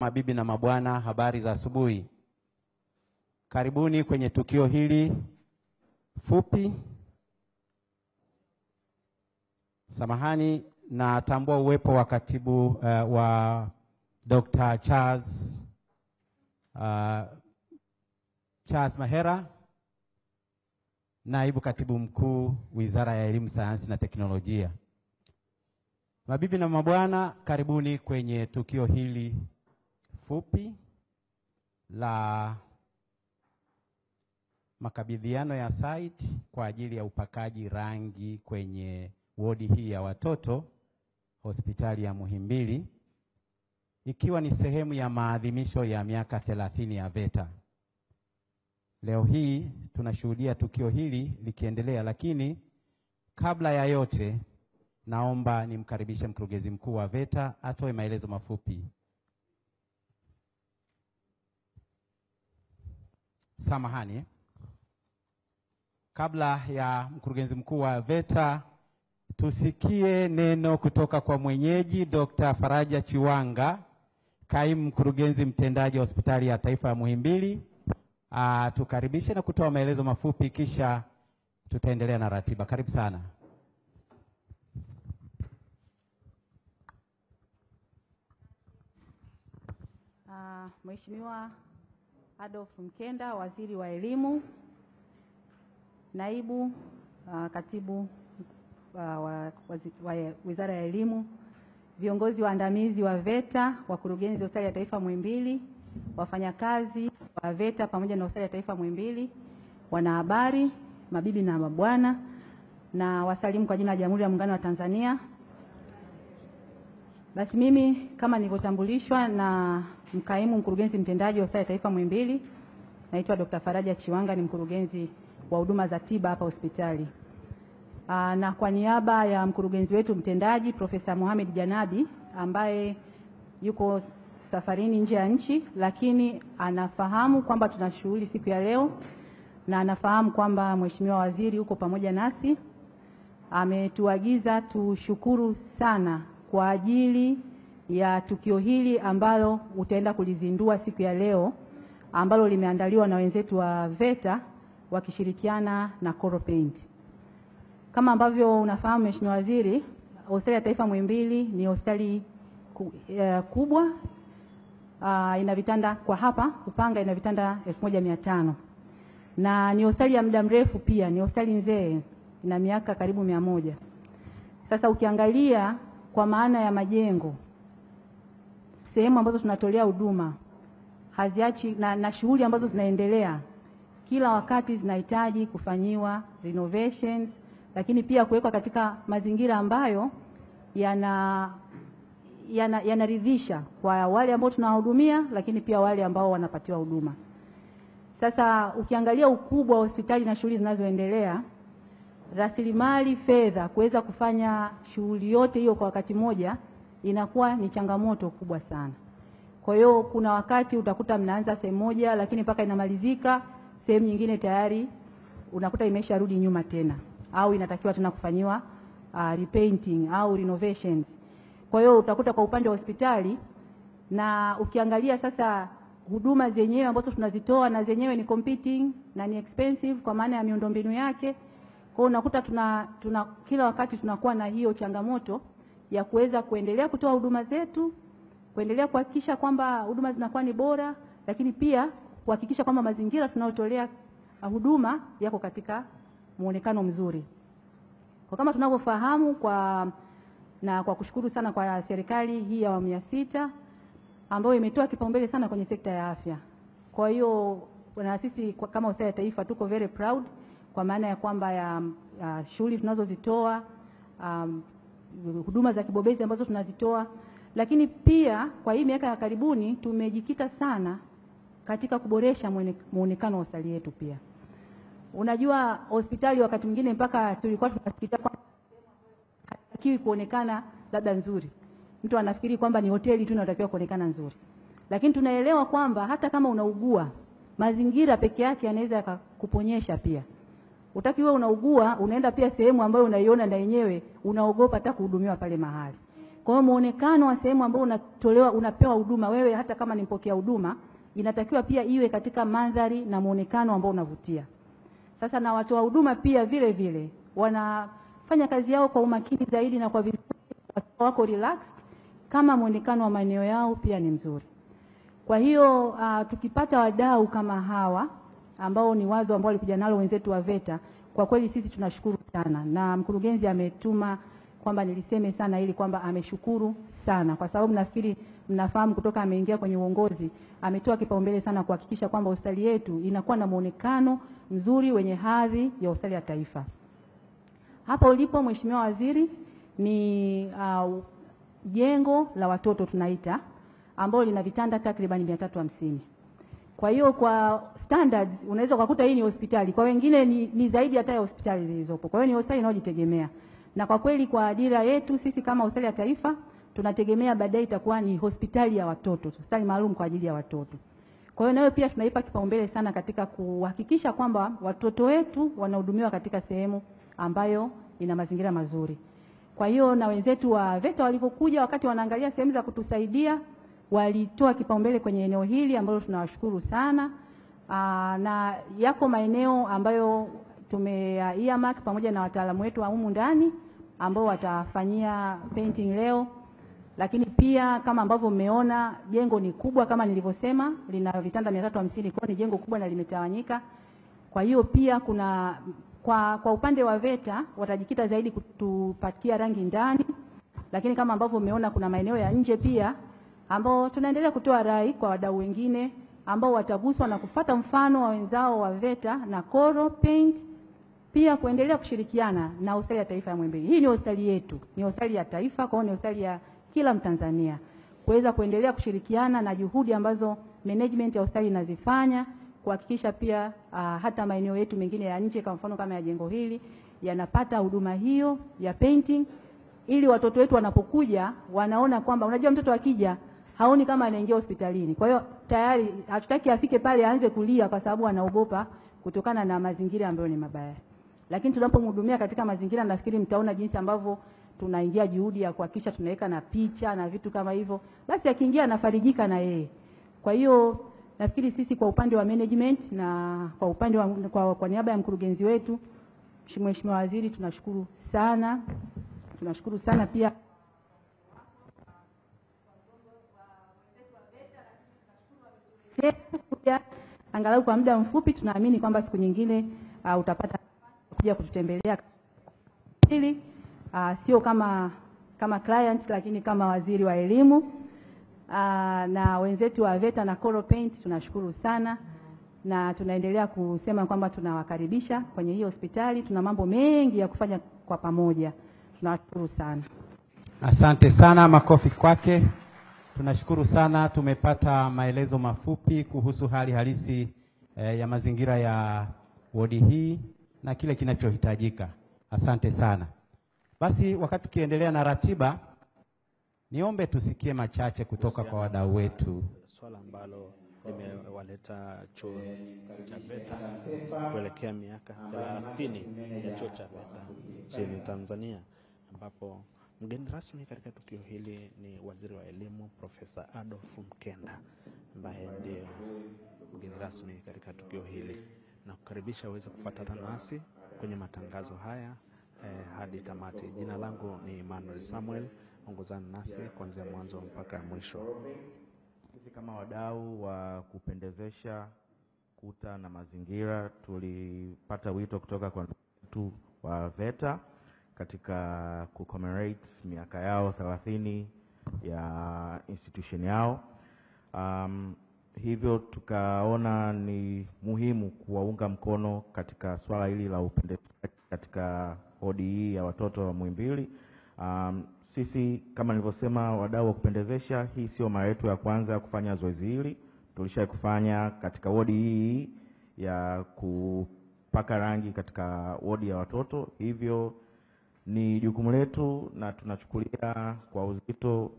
Mabibi na mabwana, habari za asubuhi. Karibuni kwenye tukio hili fupi. Samahani, natambua uwepo wa katibu wa Dr. Charles Mahera, naibu katibu mkuu Wizara ya Elimu, Sayansi na Teknolojia. Mabibi na mabwana, karibuni kwenye tukio hili fupi la makabidhiano ya site kwa ajili ya upakaji rangi kwenye wodi hii ya watoto hospitali ya Muhimbili, ikiwa ni sehemu ya maadhimisho ya miaka 30 ya VETA. Leo hii tunashuhudia tukio hili likiendelea, lakini kabla ya yote naomba nimkaribishe mkurugenzi mkuu wa VETA atoe maelezo mafupi. Samahani, kabla ya mkurugenzi mkuu wa VETA tusikie neno kutoka kwa mwenyeji Dr. Faraja Chiwanga, kaimu mkurugenzi mtendaji wa Hospitali ya Taifa ya Muhimbili. Tukaribishe na kutoa maelezo mafupi, kisha tutaendelea na ratiba. Karibu sana. Mheshimiwa Adolf Mkenda, Waziri wa Elimu, naibu katibu wa Wizara ya Elimu, viongozi waandamizi wa VETA, wakurugenzi wa Hospitali ya Taifa Muhimbili, wafanyakazi wa VETA pamoja na Hospitali ya Taifa Muhimbili, wanahabari, mabibi na mabwana, na wasalimu kwa jina la Jamhuri ya Muungano wa Tanzania. Basi mimi kama nilivyotambulishwa na mkaimu mkurugenzi mtendaji wa Hospitali ya Taifa Muhimbili, naitwa Dr. Faraja Chiwanga, ni mkurugenzi wa huduma za tiba hapa hospitali. Na kwa niaba ya mkurugenzi wetu mtendaji Profesa Mohamed Janabi, ambaye yuko safarini nje ya nchi, lakini anafahamu kwamba tuna shughuli siku ya leo na anafahamu kwamba Mheshimiwa Waziri yuko pamoja nasi, ametuagiza tushukuru sana kwa ajili ya tukio hili ambalo utaenda kulizindua siku ya leo, ambalo limeandaliwa na wenzetu wa VETA wakishirikiana na Coral Paint. Kama ambavyo unafahamu Mheshimiwa Waziri, Hospitali ya Taifa Muhimbili ni hospitali kubwa, ina vitanda kwa hapa Upanga ina vitanda 1500, na ni hospitali ya muda mrefu pia, ni hospitali nzee, ina miaka karibu 100. Sasa ukiangalia kwa maana ya majengo, sehemu ambazo tunatolea huduma haziachi na shughuli ambazo zinaendelea kila wakati zinahitaji kufanyiwa renovations, lakini pia kuwekwa katika mazingira ambayo yanaridhisha kwa wale ambao tunawahudumia, lakini pia wale ambao wanapatiwa huduma. Sasa ukiangalia ukubwa wa hospitali na shughuli zinazoendelea, rasilimali fedha kuweza kufanya shughuli yote hiyo kwa wakati moja inakuwa ni changamoto kubwa sana. Kwa hiyo kuna wakati utakuta mnaanza sehemu moja, lakini mpaka inamalizika sehemu nyingine tayari unakuta imesharudi nyuma tena, au inatakiwa tena kufanyiwa repainting au renovations. Kwa hiyo utakuta kwa upande wa hospitali, na ukiangalia sasa huduma zenyewe ambazo tunazitoa na zenyewe ni competing na ni expensive kwa maana ya miundombinu yake. Kwa hiyo unakuta tuna kila wakati tunakuwa na hiyo changamoto ya kuweza kuendelea kutoa huduma zetu, kuendelea kuhakikisha kwamba huduma zinakuwa ni bora, lakini pia kuhakikisha kwamba mazingira tunayotolea huduma yako katika muonekano mzuri. Kwa kama tunavyofahamu kwa kushukuru sana kwa serikali hii ya awamu ya 6 ambayo imetoa kipaumbele sana kwenye sekta ya afya. Kwa hiyo na sisi kama Hospitali ya Taifa tuko very proud kwa maana ya kwamba ya shughuli tunazozitoa, huduma za kibobezi ambazo tunazitoa, lakini pia kwa hii miaka ya karibuni tumejikita sana katika kuboresha muonekano wa hospitali yetu pia. Unajua hospitali wakati mwingine mpaka tulikuwa tunasikia kwamba hatakiwi kuonekana labda nzuri. Mtu anafikiri kwamba ni hoteli tu inatakiwa kuonekana nzuri. Lakini tunaelewa kwamba hata kama unaugua, mazingira peke yake yanaweza yakakuponyesha pia. Utaki wewe unaugua, unaenda pia sehemu ambayo unaiona na yenyewe unaogopa hata kuhudumiwa pale mahali. Kwa hiyo muonekano wa sehemu ambao unapewa huduma wewe, hata kama ni mpokea huduma, inatakiwa pia iwe katika mandhari na muonekano ambao unavutia. Sasa na watoa huduma pia vile vile wanafanya kazi yao kwa umakini zaidi na kwa vizuri, wako relaxed kama muonekano wa maeneo yao pia ni mzuri. Kwa hiyo tukipata wadau kama hawa ambao ni wazo ambao walikuja nalo wenzetu wa VETA, kwa kweli sisi tunashukuru sana, na mkurugenzi ametuma kwamba niliseme sana ili kwamba ameshukuru sana, kwa sababu nafikiri mnafahamu kutoka ameingia kwenye uongozi ametoa kipaumbele sana kuhakikisha kwamba hospitali yetu inakuwa na muonekano mzuri wenye hadhi ya hospitali ya taifa. Hapa ulipo Mheshimiwa Waziri ni jengo la watoto tunaita, ambalo lina vitanda takriban 350. Kwa hiyo kwa standards unaweza kukuta hii ni hospitali, kwa wengine ni zaidi hata ya hospitali zilizopo. Kwa hiyo ni hospitali inayojitegemea. Na kwa kweli kwa dira yetu sisi kama hospitali ya taifa tunategemea baadaye itakuwa ni hospitali ya watoto, hospitali maalum kwa ajili ya watoto. Kwa hiyo nayo pia tunaipa kipaumbele sana katika kuhakikisha kwamba watoto wetu wanahudumiwa katika sehemu ambayo ina mazingira mazuri. Kwa hiyo na wenzetu wa VETA walivyokuja wakati wanaangalia sehemu za kutusaidia, walitoa kipaumbele kwenye eneo hili ambalo tunawashukuru sana. Na yako maeneo ambayo earmark pamoja na wataalamu wetu wa humu ndani ambao watafanyia painting leo. Lakini pia kama ambavyo mmeona jengo ni kubwa kama nilivyosema, lina vitanda 350, kwa ni jengo kubwa na limetawanyika. Kwa hiyo pia kuna kwa upande wa VETA watajikita zaidi kutupatia rangi ndani, lakini kama ambavyo mmeona kuna maeneo ya nje pia ambao tunaendelea kutoa rai kwa wadau wengine ambao wataguswa na kufuata mfano wa wenzao wa VETA na Coral Paint, pia kuendelea kushirikiana na hospitali ya taifa ya Muhimbili. Hii ni hospitali yetu, ni hospitali ya taifa, kwa hiyo ni hospitali ya kila Mtanzania, kuweza kuendelea kushirikiana na juhudi ambazo management ya hospitali inazifanya kuhakikisha pia hata maeneo yetu mengine ya nje kwa mfano kama ya jengo hili yanapata huduma hiyo ya painting, ili watoto wetu wanapokuja wanaona kwamba, unajua mtoto akija haoni kama anaingia hospitalini. Kwa hiyo tayari hatutaki afike pale aanze kulia kwa sababu anaogopa kutokana na mazingira ambayo ni mabaya. Lakini tunapomhudumia katika mazingira, nafikiri mtaona jinsi ambavyo tunaingia juhudi ya kuhakikisha tunaweka na picha na vitu kama hivyo, basi akiingia anafarijika na yeye. Kwa hiyo nafikiri sisi kwa upande wa management na kwa upande wa kwa niaba ya mkurugenzi wetu Mheshimiwa Waziri tunashukuru sana. Tunashukuru sana pia angalau kwa muda mfupi. Tunaamini kwamba siku nyingine utapata kuja kututembelea ili sio kama client, lakini kama waziri wa elimu. Na wenzetu wa VETA na Coral Paint tunashukuru sana, na tunaendelea kusema kwamba tunawakaribisha kwenye hii hospitali. Tuna mambo mengi ya kufanya kwa pamoja. Tunashukuru sana. Asante sana, makofi kwake. Tunashukuru sana, tumepata maelezo mafupi kuhusu hali halisi ya mazingira ya wodi hii na kile kinachohitajika. Asante sana. Basi wakati tukiendelea na ratiba, niombe tusikie machache kutoka kwa wadau wetu. Swala ambalo limewaleta chuo cha VETA kuelekea miaka 30 ya chuo cha VETA nchini Tanzania, ambapo mgeni rasmi katika tukio hili ni Waziri wa Elimu Profesa Adolf Mkenda, ambaye ndiye mgeni rasmi katika tukio hili, na kukaribisha uweze kufuatana nasi kwenye matangazo haya hadi tamati. Jina langu ni Emmanuel Samuel, ongozana nasi kuanzia mwanzo mpaka mwisho. Sisi kama wadau wa kupendezesha kuta na mazingira tulipata wito kutoka kwa watu wa VETA katika kucommemorate miaka yao 30 ya institution yao. Hivyo tukaona ni muhimu kuwaunga mkono katika swala hili la upendezeshaji katika wodi hii ya watoto wa Muhimbili. Sisi kama nilivyosema, wadau wa kupendezesha, hii sio mara yetu ya kwanza ya kufanya zoezi hili. Tulishawahi kufanya katika wodi hii ya kupaka rangi katika wodi ya watoto. Hivyo ni jukumu letu na tunachukulia kwa uzito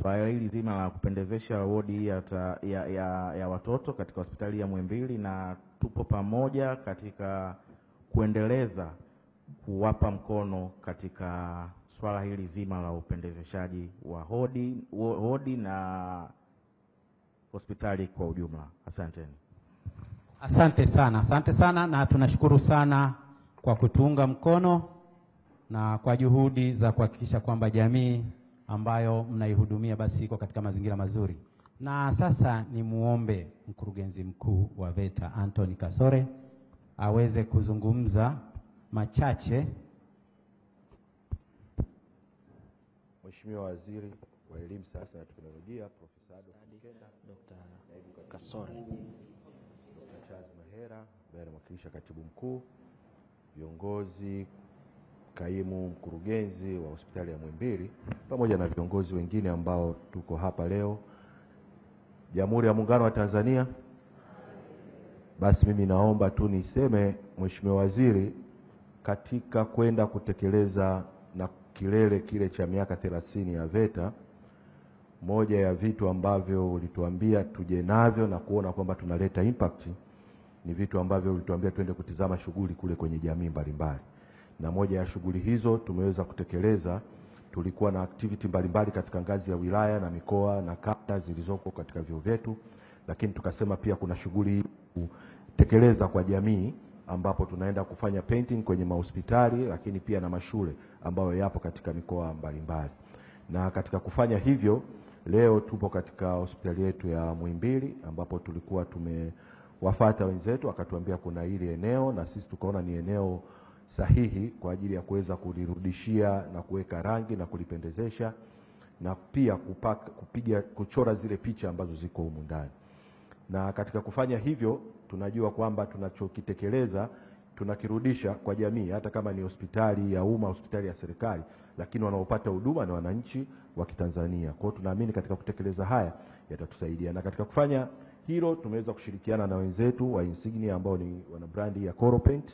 swala hili zima la kupendezesha wodi ya watoto katika hospitali ya Muhimbili, na tupo pamoja katika kuendeleza kuwapa mkono katika swala hili zima la upendezeshaji wa hodi na hospitali kwa ujumla. Asanteni. Asante sana na tunashukuru sana kwa kutuunga mkono na kwa juhudi za kuhakikisha kwamba jamii ambayo mnaihudumia basi iko katika mazingira mazuri. Na sasa ni muombe mkurugenzi mkuu wa VETA Anthony Kasore aweze kuzungumza machache. Mheshimiwa Waziri wa Elimu, Sayansi na Teknolojia Profesa Dr. Kasore, Dr. Charles Mahera ambaye anamwakilisha Katibu Mkuu, viongozi, kaimu mkurugenzi wa hospitali ya Muhimbili pamoja na viongozi wengine ambao tuko hapa leo. Jamhuri ya Muungano wa Tanzania. Basi mimi naomba tu niseme, Mheshimiwa Waziri, katika kwenda kutekeleza na kilele kile cha miaka 30 ya VETA, moja ya vitu ambavyo ulituambia tuje navyo na kuona kwamba tunaleta impact ni vitu ambavyo ulituambia twende kutizama shughuli kule kwenye jamii mbalimbali. Na moja ya shughuli hizo tumeweza kutekeleza. Tulikuwa na activity mbalimbali katika ngazi ya wilaya na mikoa na kata zilizoko katika vyuo vyetu, lakini tukasema pia kuna shughuli kutekeleza kwa jamii ambapo tunaenda kufanya painting kwenye mahospitali lakini pia na mashule ambayo yapo katika mikoa mbalimbali. Na katika kufanya hivyo, leo tupo katika hospitali yetu ya Muhimbili ambapo tulikuwa tumewafuata wenzetu wakatuambia kuna ile eneo, na sisi tukaona ni eneo sahihi kwa ajili ya kuweza kulirudishia na kuweka rangi na kulipendezesha na pia kuchora zile picha ambazo ziko humu ndani. Na katika kufanya hivyo tunajua kwamba tunachokitekeleza tunakirudisha kwa jamii, hata kama ni hospitali ya umma, hospitali ya serikali, lakini wanaopata huduma ni wananchi wa Kitanzania. Kwa hiyo tunaamini katika kutekeleza haya yatatusaidia. Na katika kufanya hilo tumeweza kushirikiana na wenzetu wa Insignia ambao ni wana brandi ya Coral Paint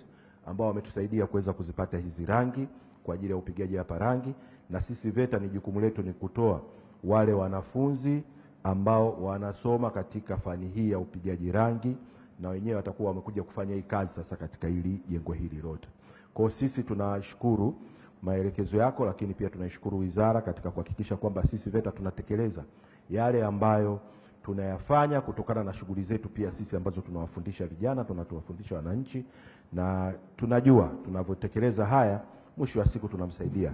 ambao wametusaidia kuweza kuzipata hizi rangi kwa ajili ya upigaji hapa rangi. Na sisi VETA ni jukumu letu ni kutoa wale wanafunzi ambao wanasoma katika fani hii ya upigaji rangi, na wenyewe watakuwa wamekuja kufanya hii kazi sasa katika hili jengo hili lote. Kwa hiyo sisi tunashukuru maelekezo yako, lakini pia tunashukuru wizara katika kuhakikisha kwamba sisi VETA tunatekeleza yale ambayo tunayafanya kutokana na shughuli zetu pia sisi ambazo tunawafundisha vijana, tunatuwafundisha wananchi, na tunajua tunavyotekeleza haya mwisho wa siku tunamsaidia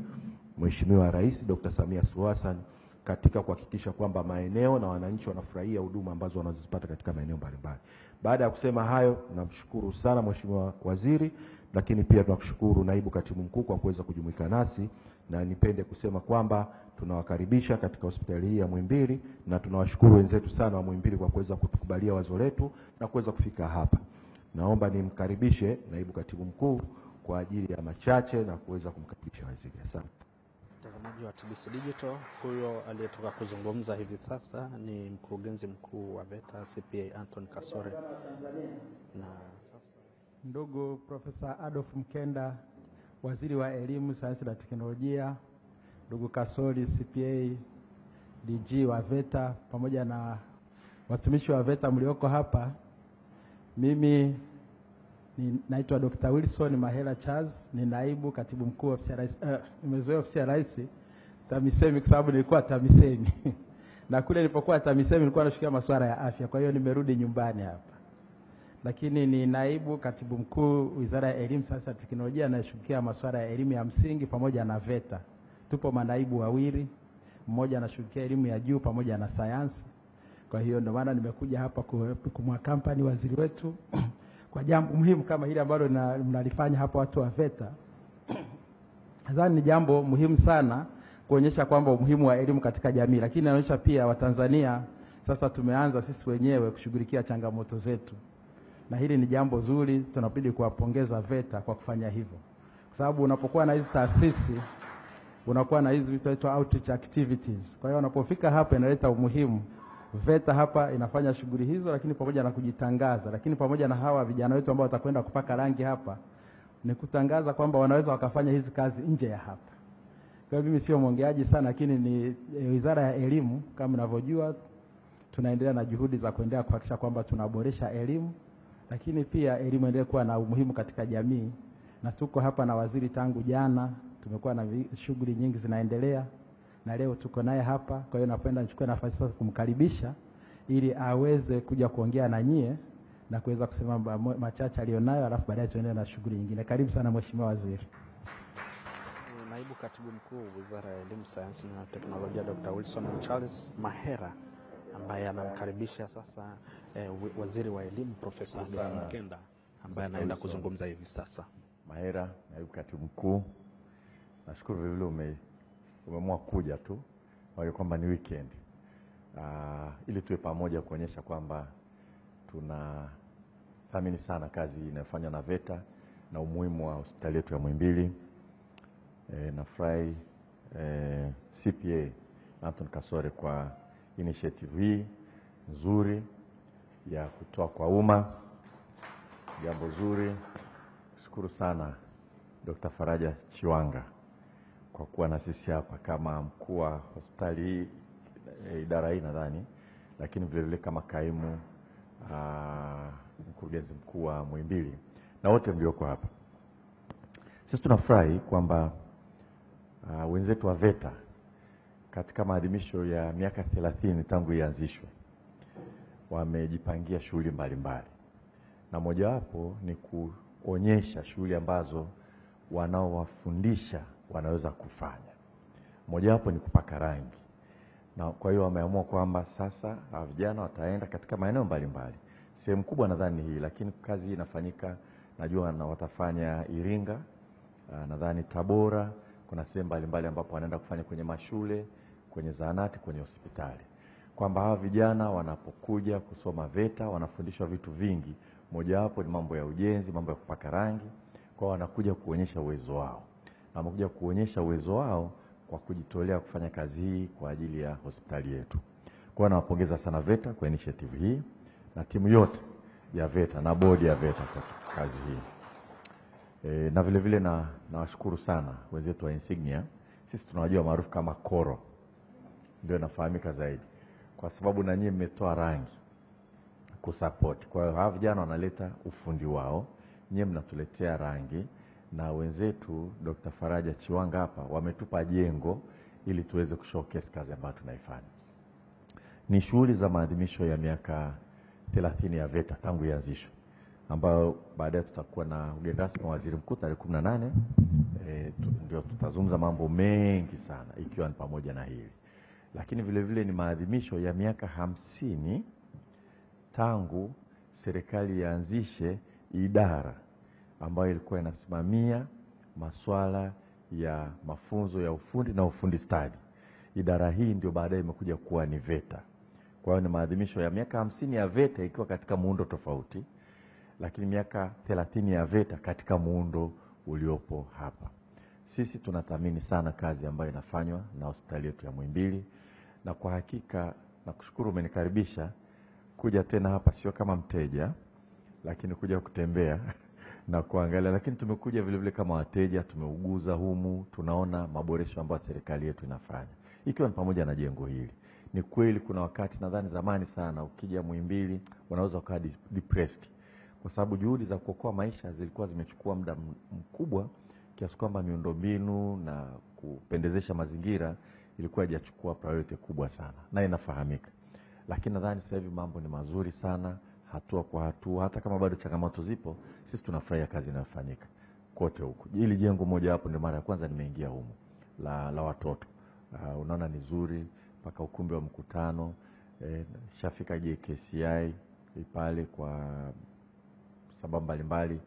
Mheshimiwa Rais Dr. Samia Suluhu Hassan katika kuhakikisha kwamba maeneo na wananchi wanafurahia huduma ambazo wanazipata katika maeneo mbalimbali. Baada ya kusema hayo, namshukuru sana Mheshimiwa Waziri, lakini pia tunakushukuru Naibu Katibu Mkuu kwa kuweza kujumuika nasi, na nipende kusema kwamba tunawakaribisha katika hospitali hii ya Muhimbili, na tunawashukuru wenzetu sana wa Muhimbili kwa kuweza kutukubalia wazo letu na kuweza kufika hapa. Naomba nimkaribishe Naibu Katibu Mkuu kwa ajili ya machache na kuweza kumkaribisha waziri. Asante. Mtazamaji wa TBC Digital, huyo aliyetoka kuzungumza hivi sasa ni mkurugenzi mkuu wa VETA CPA Anthony Kasore. Na sasa ndugu Profesa Adolf Mkenda, Waziri wa Elimu, Sayansi na Teknolojia, ndugu Kasori CPA DG wa VETA, pamoja na watumishi wa VETA mlioko hapa. Mimi naitwa Dr. Wilson Mahela Charles, ni naibu katibu mkuu ofisi ya Rais. Nimezoea ofisi ya Rais TAMISEMI kwa sababu nilikuwa TAMISEMI na kule nilipokuwa TAMISEMI nilikuwa nashukia masuala ya afya, kwa hiyo nimerudi nyumbani hapa. Lakini ni naibu katibu mkuu Wizara ya Elimu, Sayansi na Teknolojia, anayeshughulikia masuala ya elimu ya msingi pamoja na VETA. Tupo manaibu wawili, mmoja anashughulikia elimu ya juu pamoja na sayansi. Kwa hiyo ndio maana nimekuja hapa kumwakampani waziri wetu kwa jambo muhimu kama hili ambalo mnalifanya hapa watu wa VETA. Nadhani ni jambo muhimu sana kuonyesha kwamba umuhimu wa elimu katika jamii, lakini inaonyesha pia Watanzania sasa tumeanza sisi wenyewe kushughulikia changamoto zetu. Na hili ni jambo zuri, tunabidi kuwapongeza VETA kwa kufanya hivyo. Kwa sababu unapokuwa na hizi taasisi, unakuwa na hizi vitu outreach activities. Kwa hiyo unapofika hapa inaleta umuhimu. VETA hapa inafanya shughuli hizo, lakini pamoja na kujitangaza, lakini pamoja na hawa vijana wetu ambao watakwenda kupaka rangi hapa, ni kutangaza kwamba wanaweza wakafanya hizi kazi nje ya hapa. Kwa hiyo mimi sio mwongeaji sana, lakini ni Wizara ya Elimu kama mnavyojua tunaendelea na juhudi za kuendelea kuhakikisha kwamba tunaboresha elimu, lakini pia elimu endelee kuwa na umuhimu katika jamii. Na tuko hapa na waziri tangu jana tumekuwa na shughuli nyingi zinaendelea, na leo tuko naye hapa. Kwa hiyo napenda nichukue nafasi sasa kumkaribisha ili aweze kuja kuongea na nyie na kuweza kusema machache alionayo, alafu baadaye tuendelee na shughuli nyingine. Karibu sana Mheshimiwa Waziri. Naibu Katibu Mkuu Wizara ya Elimu, Sayansi na Teknolojia, Dr. Wilson Charles Mahera, ambaye anamkaribisha sasa Waziri wa Elimu Profesa Adolf Mkenda, ambaye anaenda kuzungumza hivi sasa. Mahera, Naibu Katibu Mkuu, nashukuru vile umeamua kuja tu, kwa kwamba ni weekend. Ili tuwe pamoja kuonyesha kwamba tunathamini sana kazi inayofanywa na VETA na umuhimu wa hospitali yetu ya Muhimbili. Nafurahi CPA Anton Kasore kwa initiative hii nzuri ya kutoa kwa umma, jambo zuri. Shukuru sana Dr. Faraja Chiwanga kwa kuwa na sisi hapa kama mkuu wa hospitali hii, idara hii nadhani, lakini vile vile kama kaimu mkurugenzi mkuu wa Muhimbili na wote mlioko hapa. Sisi tunafurahi kwamba wenzetu wa VETA katika maadhimisho ya miaka 30 tangu ianzishwe wamejipangia shughuli mbalimbali, na mojawapo ni kuonyesha shughuli ambazo wanaowafundisha wanaweza kufanya. Mojawapo ni kupaka rangi, na kwa hiyo wameamua kwamba sasa vijana wataenda katika maeneo mbalimbali. Sehemu kubwa nadhani hii, lakini kazi hii inafanyika najua na watafanya Iringa, nadhani Tabora, kuna sehemu mbalimbali ambapo wanaenda kufanya kwenye mashule, kwenye zahanati, kwenye hospitali. Kwamba hawa vijana wanapokuja kusoma VETA wanafundishwa vitu vingi. Mojawapo ni mambo ya ujenzi, mambo ya kupaka rangi. Kwa wanakuja kuonyesha uwezo wao. Na wamekuja kuonyesha uwezo wao kwa kujitolea kufanya kazi hii kwa ajili ya hospitali yetu. Kwa nawapongeza sana VETA kwa initiative hii na timu yote ya VETA na bodi ya VETA kwa kazi hii. Na vile vile nawashukuru sana wenzetu wa Insignia. Sisi tunawajua maarufu kama Koro, ndio nafahamika zaidi kwa sababu na nyinyi mmetoa rangi kusupport. Kwa hiyo hawa vijana wanaleta ufundi wao, nyinyi mnatuletea rangi, na wenzetu Dr. Faraja Chiwanga hapa wametupa jengo ili tuweze kushowcase kazi ambayo tunaifanya. Ni shughuli za maadhimisho ya miaka 30 ya VETA tangu ianzishwe, ambayo baadaye tutakuwa na ugeni rasmi wa Waziri Mkuu tarehe 18. Ndio tutazungumza mambo mengi sana ikiwa ni pamoja na hili. Lakini vile vile ni maadhimisho ya miaka 50 tangu serikali yaanzishe idara ambayo ilikuwa inasimamia masuala ya mafunzo ya ufundi na ufundi stadi. Idara hii ndio baadaye imekuja kuwa ni VETA. Kwa hiyo ni maadhimisho ya miaka 50 ya VETA ikiwa katika muundo tofauti, lakini miaka 30 ya VETA katika muundo uliopo hapa. Sisi tunathamini sana kazi ambayo inafanywa na hospitali yetu ya Muhimbili, na kwa hakika nakushukuru umenikaribisha kuja tena hapa, sio kama mteja lakini kuja kutembea na kuangalia, lakini tumekuja vile vile kama wateja. Tumeuguza humu, tunaona maboresho ambayo serikali yetu inafanya, ikiwa ni pamoja na jengo hili. Ni kweli kuna wakati nadhani zamani sana ukija Muhimbili unaweza kuwa depressed kwa sababu juhudi za kuokoa maisha zilikuwa zimechukua muda mkubwa kiasi kwamba miundombinu na kupendezesha mazingira ilikuwa haijachukua priority kubwa sana, na inafahamika. Lakini nadhani sasa hivi mambo ni mazuri sana, hatua kwa hatua. Hata kama bado changamoto zipo, sisi tunafurahia kazi inayofanyika kote huko. Hili jengo moja hapo ndio mara ya kwanza nimeingia humu la watoto. Unaona ni zuri, mpaka ukumbi wa mkutano, shafika JKCI pale kwa sababu mbalimbali,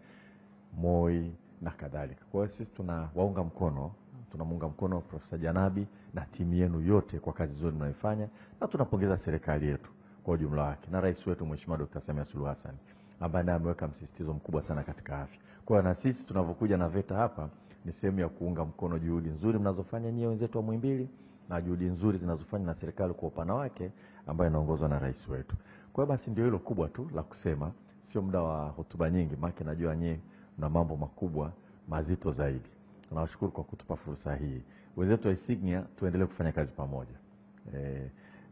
MOI na kadhalika. Kwa hiyo sisi tunawaunga mkono, tunamuunga mkono Profesa Janabi na timu yenu yote kwa kazi nzuri mnayoifanya, na tunapongeza serikali yetu kwa ujumla wake na rais wetu Mheshimiwa Dr. Samia Suluhu Hassan ambaye ameweka msisitizo mkubwa sana katika afya. Kwa hiyo na sisi tunavyokuja na VETA hapa ni sehemu ya kuunga mkono juhudi nzuri mnazofanya nyinyi wenzetu wa Muhimbili na juhudi nzuri zinazofanywa na serikali kwa upana wake ambayo inaongozwa na rais wetu. Kwa hiyo basi ndio hilo kubwa tu la kusema, sio muda wa hotuba nyingi, maana najua nyinyi na mambo makubwa mazito zaidi. Tunawashukuru kwa kutupa fursa hii. Wenzetu wa Insignia tuendelee kufanya kazi pamoja.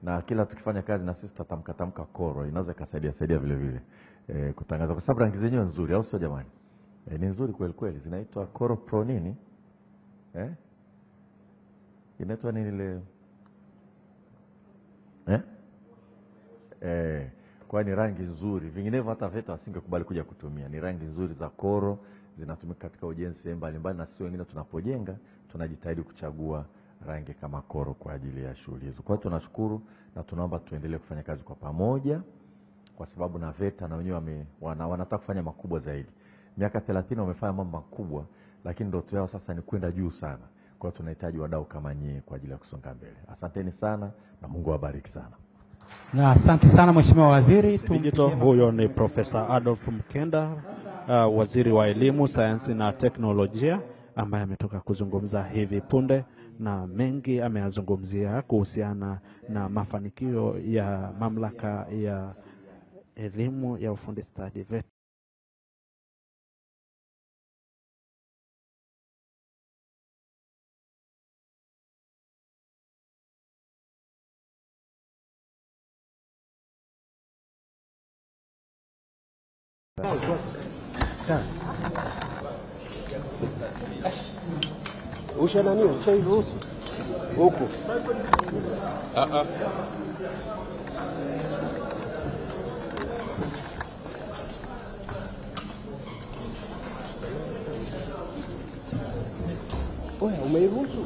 Na kila tukifanya kazi na sisi tutatamka Koro, inaweza kusaidia vile vile kutangaza, kwa sababu rangi zenyewe nzuri, au sio jamani? Ni nzuri kweli kweli, zinaitwa Koro Pro nini? Inaitwa nini ile? Kwa ni rangi nzuri, vinginevyo hata VETA wasingekubali kuja kutumia. Ni rangi nzuri za koro, zinatumika katika ujenzi mbalimbali, na sisi wengine tunapojenga tunajitahidi kuchagua rangi kama koro kwa ajili ya shughuli hizo. Kwa hiyo tunashukuru na tunaomba tuendelee kufanya kazi kwa pamoja, kwa sababu na VETA na wenyewe wanataka kufanya makubwa zaidi. Miaka 30 wamefanya mambo makubwa, lakini ndoto yao sasa ni kwenda juu sana. Kwa hiyo tunahitaji wadau kama nyie kwa ajili ya kusonga mbele. Asanteni sana na Mungu awabariki sana. Na asante sana Mheshimiwa Waziri. Huyo ni Profesa Adolf Mkenda, Waziri wa Elimu, Sayansi na Teknolojia, ambaye ametoka kuzungumza hivi punde, na mengi ameyazungumzia kuhusiana na mafanikio ya Mamlaka ya Elimu ya Ufundi Stadi VETA. Usha nani? Usha iruhusu huku. Oya, umeiruhusu?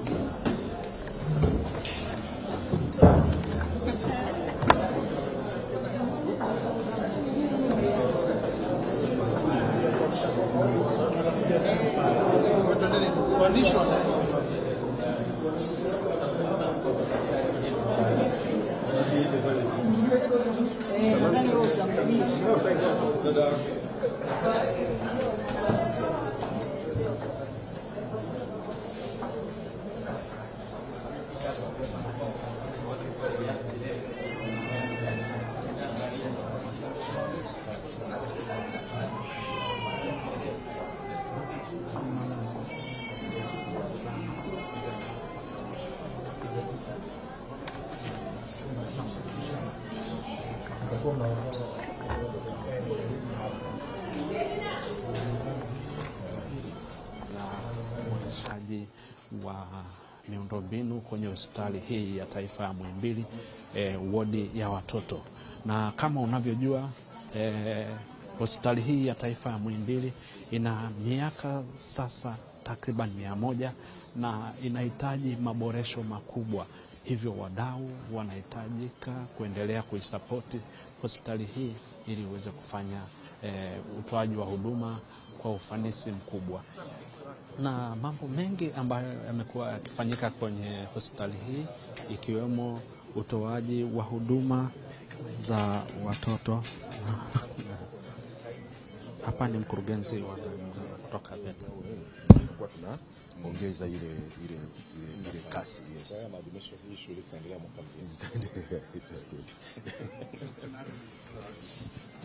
Uboreshaji wa miundombinu kwenye hospitali hii ya taifa ya Muhimbili, wodi ya watoto. Na kama unavyojua, hospitali hii ya taifa ya Muhimbili ina miaka sasa takriban 100 na inahitaji maboresho makubwa. Hivyo wadau wanahitajika kuendelea kuisapoti hospitali hii ili iweze kufanya utoaji wa huduma kwa ufanisi mkubwa. Na mambo mengi ambayo yamekuwa yakifanyika kwenye hospitali hii, ikiwemo utoaji wa huduma za watoto. Hapa ni mkurugenzi wa kutoka VETA. Kwa tunaongeza ile kasi. Yes.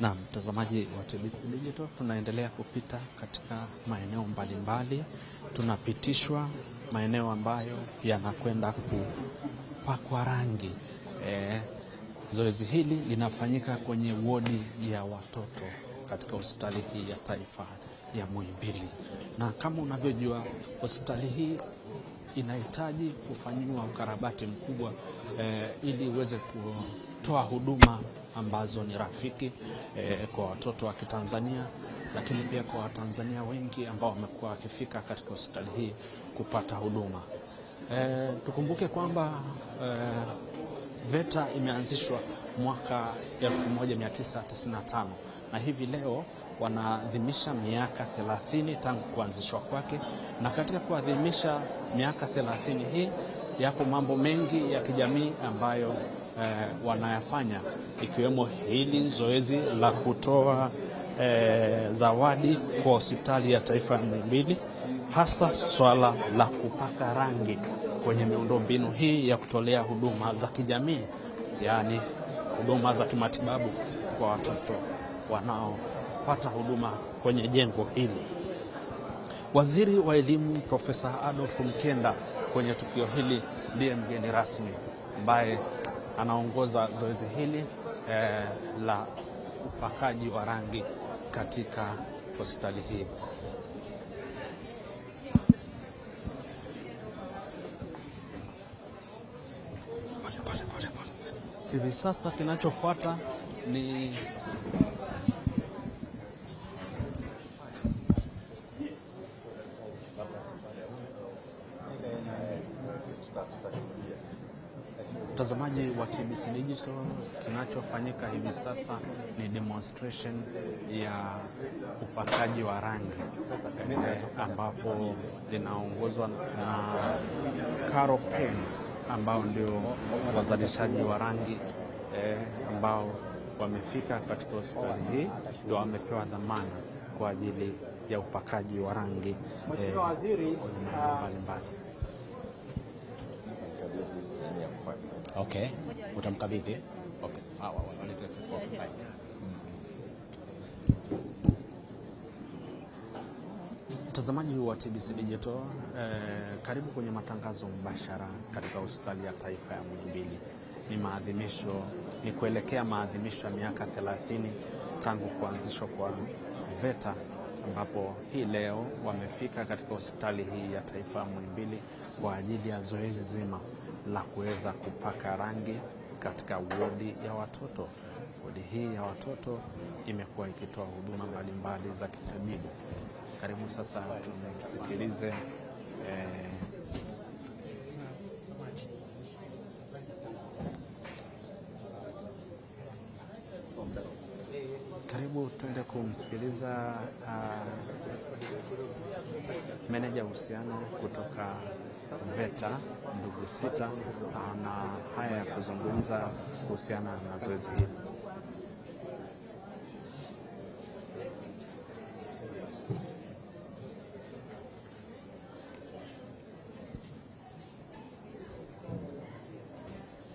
Na mtazamaji wa TBC Digital, tunaendelea kupita katika maeneo mbalimbali. Tunapitishwa maeneo ambayo yanakwenda kupakwa rangi. Zoezi hili linafanyika kwenye wodi ya watoto katika hospitali hii ya taifa ya Muhimbili. Na kama unavyojua, hospitali hii inahitaji kufanyiwa ukarabati mkubwa ili iweze kutoa huduma ambazo ni rafiki kwa watoto wa Kitanzania, lakini pia kwa Watanzania wengi ambao wamekuwa wakifika katika hospitali hii kupata huduma. Tukumbuke kwamba VETA imeanzishwa mwaka 1995 na hivi leo wanaadhimisha miaka 30 tangu kuanzishwa kwake. Na katika kuadhimisha miaka 30 hii, yapo mambo mengi ya kijamii ambayo wanayafanya, ikiwemo hili zoezi la kutoa zawadi kwa hospitali ya taifa ya Muhimbili, hasa swala la kupaka rangi kwenye miundombinu hii ya kutolea huduma za kijamii, yaani huduma za kimatibabu kwa watoto wanaopata huduma kwenye jengo hili. Waziri wa Elimu Profesa Adolf Mkenda kwenye tukio hili ndiye mgeni rasmi ambaye anaongoza zoezi hili la upakaji wa rangi katika hospitali hii. Hivi sasa kinachofuata ni mtazamaji wa TBC Digital, kinachofanyika hivi sasa ni demonstration ya upakaji wa rangi ambapo linaongozwa na Caro Paints ambao ndio wazalishaji wa rangi ambao wamefika katika hospitali hii, ndio wamepewa dhamana kwa ajili ya upakaji wa rangi mbalimbali. Okay, utamkabidhi. Okay. Mtazamaji wa TBC Digital, karibu kwenye matangazo mbashara katika hospitali ya taifa ya Muhimbili. Ni kuelekea maadhimisho ya miaka 30 tangu kuanzishwa kwa VETA, ambapo hii leo wamefika katika hospitali hii ya taifa ya Muhimbili kwa ajili ya zoezi zima la kuweza kupaka rangi katika wodi ya watoto. Wodi hii ya watoto imekuwa ikitoa huduma mbalimbali za kitabibu. Karibu sasa tumsikilize karibu tuende kumsikiliza meneja uhusiano kutoka VETA ndugu Sita na haya ya kuzungumza kuhusiana na zoezi hili.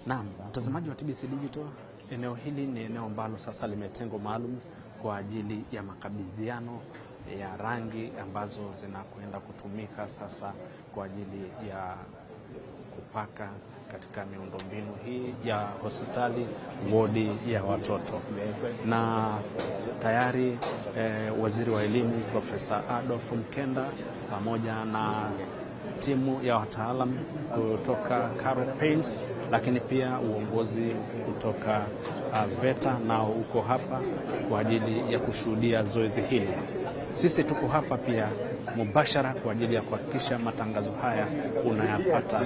Naam, mtazamaji wa TBC Digital, eneo hili ni eneo ambalo sasa limetengwa maalum kwa ajili ya makabidhiano ya rangi ambazo zinakwenda kutumika sasa kwa ajili ya kupaka katika miundombinu hii ya hospitali wodi ya watoto. Na tayari waziri wa elimu Profesa Adolf Mkenda pamoja na timu ya wataalamu kutoka Caro Paints, lakini pia uongozi kutoka VETA nao uko hapa kwa ajili ya kushuhudia zoezi hili. Sisi tuko hapa pia mubashara kwa ajili ya kuhakikisha matangazo haya unayapata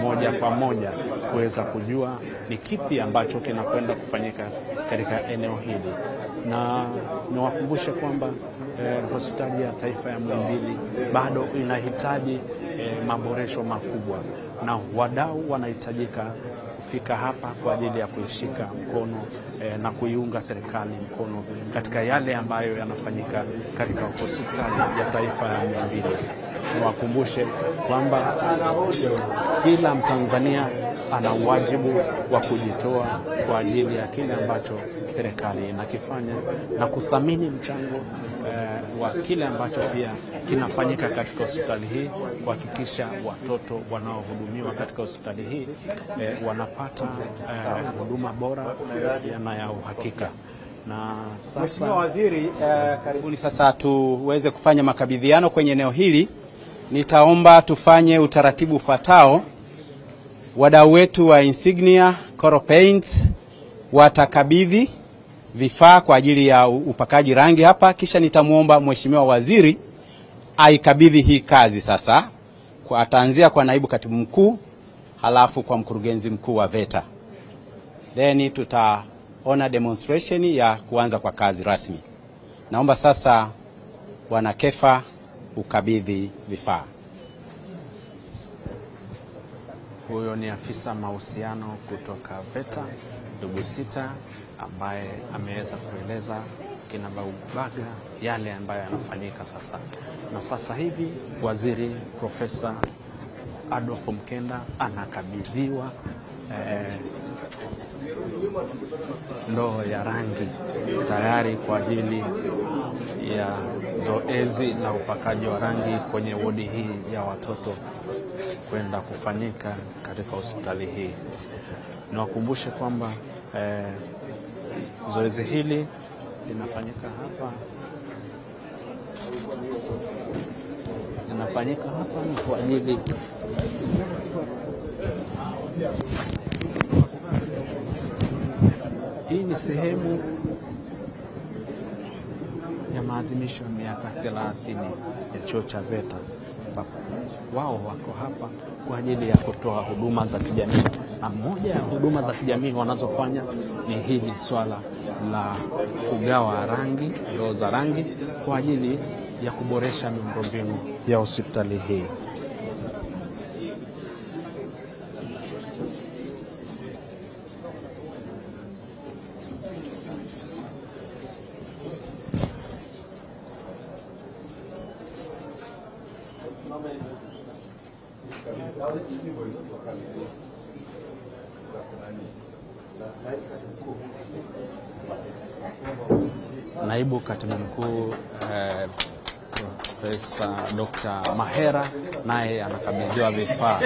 moja kwa moja kuweza kujua ni kipi ambacho kinakwenda kufanyika katika eneo hili. Na niwakumbushe kwamba hospitali ya taifa ya Muhimbili bado inahitaji maboresho makubwa, na wadau wanahitajika kufika hapa kwa ajili ya kuishika mkono na kuiunga serikali mkono katika yale ambayo yanafanyika katika hospitali ya taifa ya Muhimbili. Niwakumbushe kwamba kila Mtanzania ana wajibu wa kujitoa kwa ajili ya kile ambacho serikali inakifanya na kuthamini mchango wa kile ambacho pia kinafanyika katika hospitali hii, kuhakikisha watoto wanaohudumiwa katika hospitali hii wanapata huduma bora na ya uhakika. Na sasa Mheshimiwa Waziri, karibuni sasa tuweze kufanya makabidhiano kwenye eneo hili. Nitaomba tufanye utaratibu ufuatao. Wadau wetu wa Insignia Caro Paints watakabidhi vifaa kwa ajili ya upakaji rangi hapa, kisha nitamuomba Mheshimiwa Waziri aikabidhi hii kazi sasa. Ataanzia kwa naibu katibu mkuu, halafu kwa mkurugenzi mkuu wa VETA. Then tutaona demonstration ya kuanza kwa kazi rasmi. Naomba sasa Bwana Kefa ukabidhi vifaa. Huyo ni afisa mahusiano kutoka VETA ndugu Sita, ambaye ameweza kueleza kinagaubaga yale ambayo yanafanyika sasa. Na sasa hivi Waziri Profesa Adolf Mkenda anakabidhiwa ndoo ya rangi tayari kwa ajili ya zoezi la upakaji wa rangi kwenye wodi hii ya watoto kwenda kufanyika katika hospitali hii. Niwakumbushe kwamba zoezi hili linafanyika hapa ni kwa ajili ni sehemu ya maadhimisho ya miaka 30 ya chuo cha VETA. Wao wako hapa kwa ajili ya kutoa huduma za kijamii, na moja ya huduma za kijamii wanazofanya ni hili swala la kugawa rangi, ndoo za rangi kwa ajili ya kuboresha miundombinu ya hospitali hii. Naibu Katibu Mkuu Profesa Dr. Mahera naye anakabidhiwa vifaa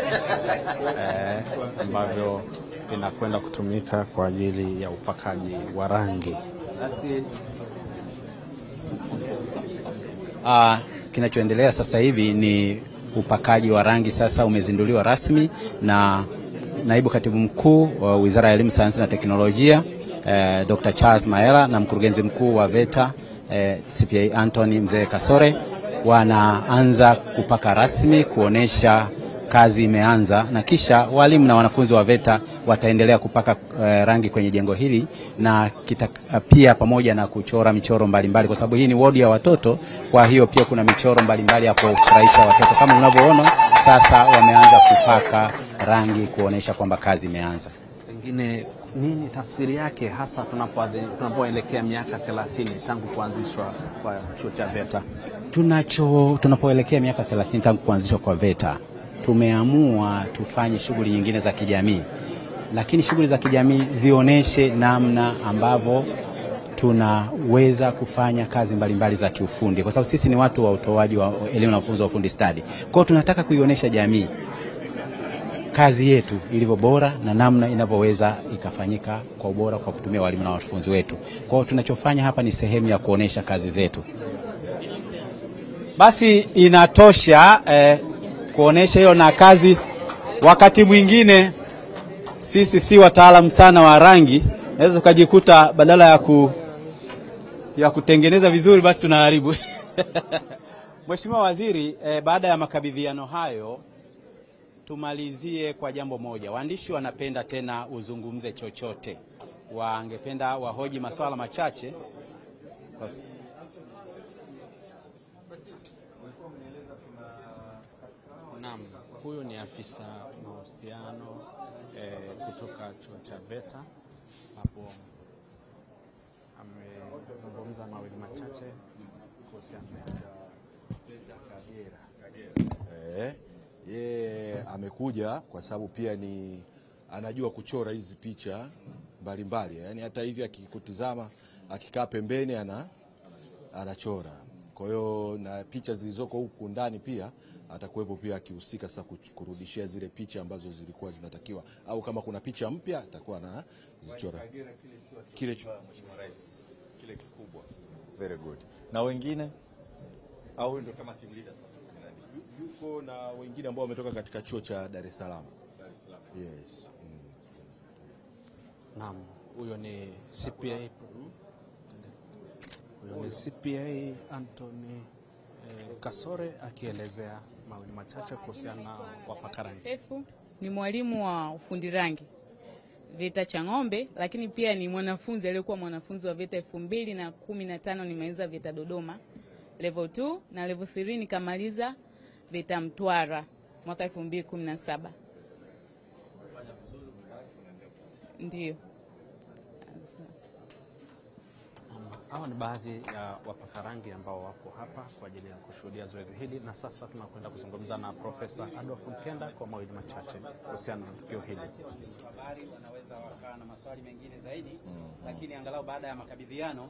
ambavyo vinakwenda kutumika kwa ajili ya upakaji wa rangi. Kinachoendelea sasa hivi ni upakaji wa rangi. Sasa umezinduliwa rasmi na Naibu Katibu Mkuu wa Wizara ya Elimu, Sayansi na Teknolojia Dr. Charles Mahera na Mkurugenzi Mkuu wa VETA CPA Anthony Mzee Kasore wanaanza kupaka rasmi kuonesha kazi imeanza, na kisha walimu na wanafunzi wa VETA wataendelea kupaka rangi kwenye jengo hili na pia pamoja na kuchora michoro mbalimbali, kwa sababu hii ni wodi ya watoto. Kwa hiyo pia kuna michoro mbalimbali ya kufurahisha watoto. Kama unavyoona sasa wameanza kupaka rangi kuonesha kwamba kazi imeanza. Pengine nini tafsiri yake hasa tunapoelekea miaka 30 tangu kuanzishwa kwa chuo cha VETA? Tunapoelekea miaka 30 tangu kuanzishwa kwa VETA, tumeamua tufanye shughuli nyingine za kijamii, lakini shughuli za kijamii zioneshe namna ambavyo tunaweza kufanya kazi mbalimbali za kiufundi, kwa sababu sisi ni watu wa utoaji wa elimu na mafunzo ya ufundi stadi. Kwa hiyo tunataka kuionesha jamii kazi yetu ilivyo bora na namna inavyoweza ikafanyika kwa ubora kwa kutumia walimu na wanafunzi wetu. Kwa hiyo tunachofanya hapa ni sehemu ya kuonesha kazi zetu. Basi inatosha kuonesha hiyo na kazi. Wakati mwingine sisi si wataalamu sana wa rangi, naweza tukajikuta badala ya kutengeneza vizuri basi tunaharibu. Mheshimiwa Waziri, baada ya makabidhiano hayo tumalizie kwa jambo moja. Waandishi wanapenda tena uzungumze chochote, wangependa wahoji masuala machache. Naam, huyo ni afisa mahusiano kutoka chuo cha VETA. Hapo amezungumza mawili machache kuhusiana na yeye amekuja kwa sababu pia anajua kuchora hizi picha mbalimbali. Yaani hata hivi akikutizama akikaa pembeni anachora. Kwa hiyo na picha zilizoko huku ndani pia atakuwepo pia akihusika sasa kurudishia zile picha ambazo zilikuwa zinatakiwa, au kama kuna picha mpya atakuwa na zichora. Kile kikubwa. Very good. Na wengine au ndio kama team leader sasa? Yuko na wengine ambao wametoka katika chuo cha Dar es Salaam. Yes. Naam, huyo ni CPA. Huyo ni CPA Anthony Kasore akielezea mawili machache kuhusiana na wapaka rangi. Sefu ni mwalimu wa ufundi rangi VETA Chang'ombe, lakini pia ni mwanafunzi aliyekuwa mwanafunzi wa VETA 2015 nimaliza VETA Dodoma level 2 na level 3 nikamaliza VETA Mtwara mwaka 2017. Ndio. Hawa ni baadhi ya wapaka rangi ambao wapo hapa kwa ajili ya kushuhudia zoezi hili, na sasa tunakwenda kuzungumza na Profesa Adolf Mkenda kwa mawili machache kuhusiana na tukio hili. Habari wanaweza wakaa na maswali mengine zaidi, lakini angalau baada ya makabidhiano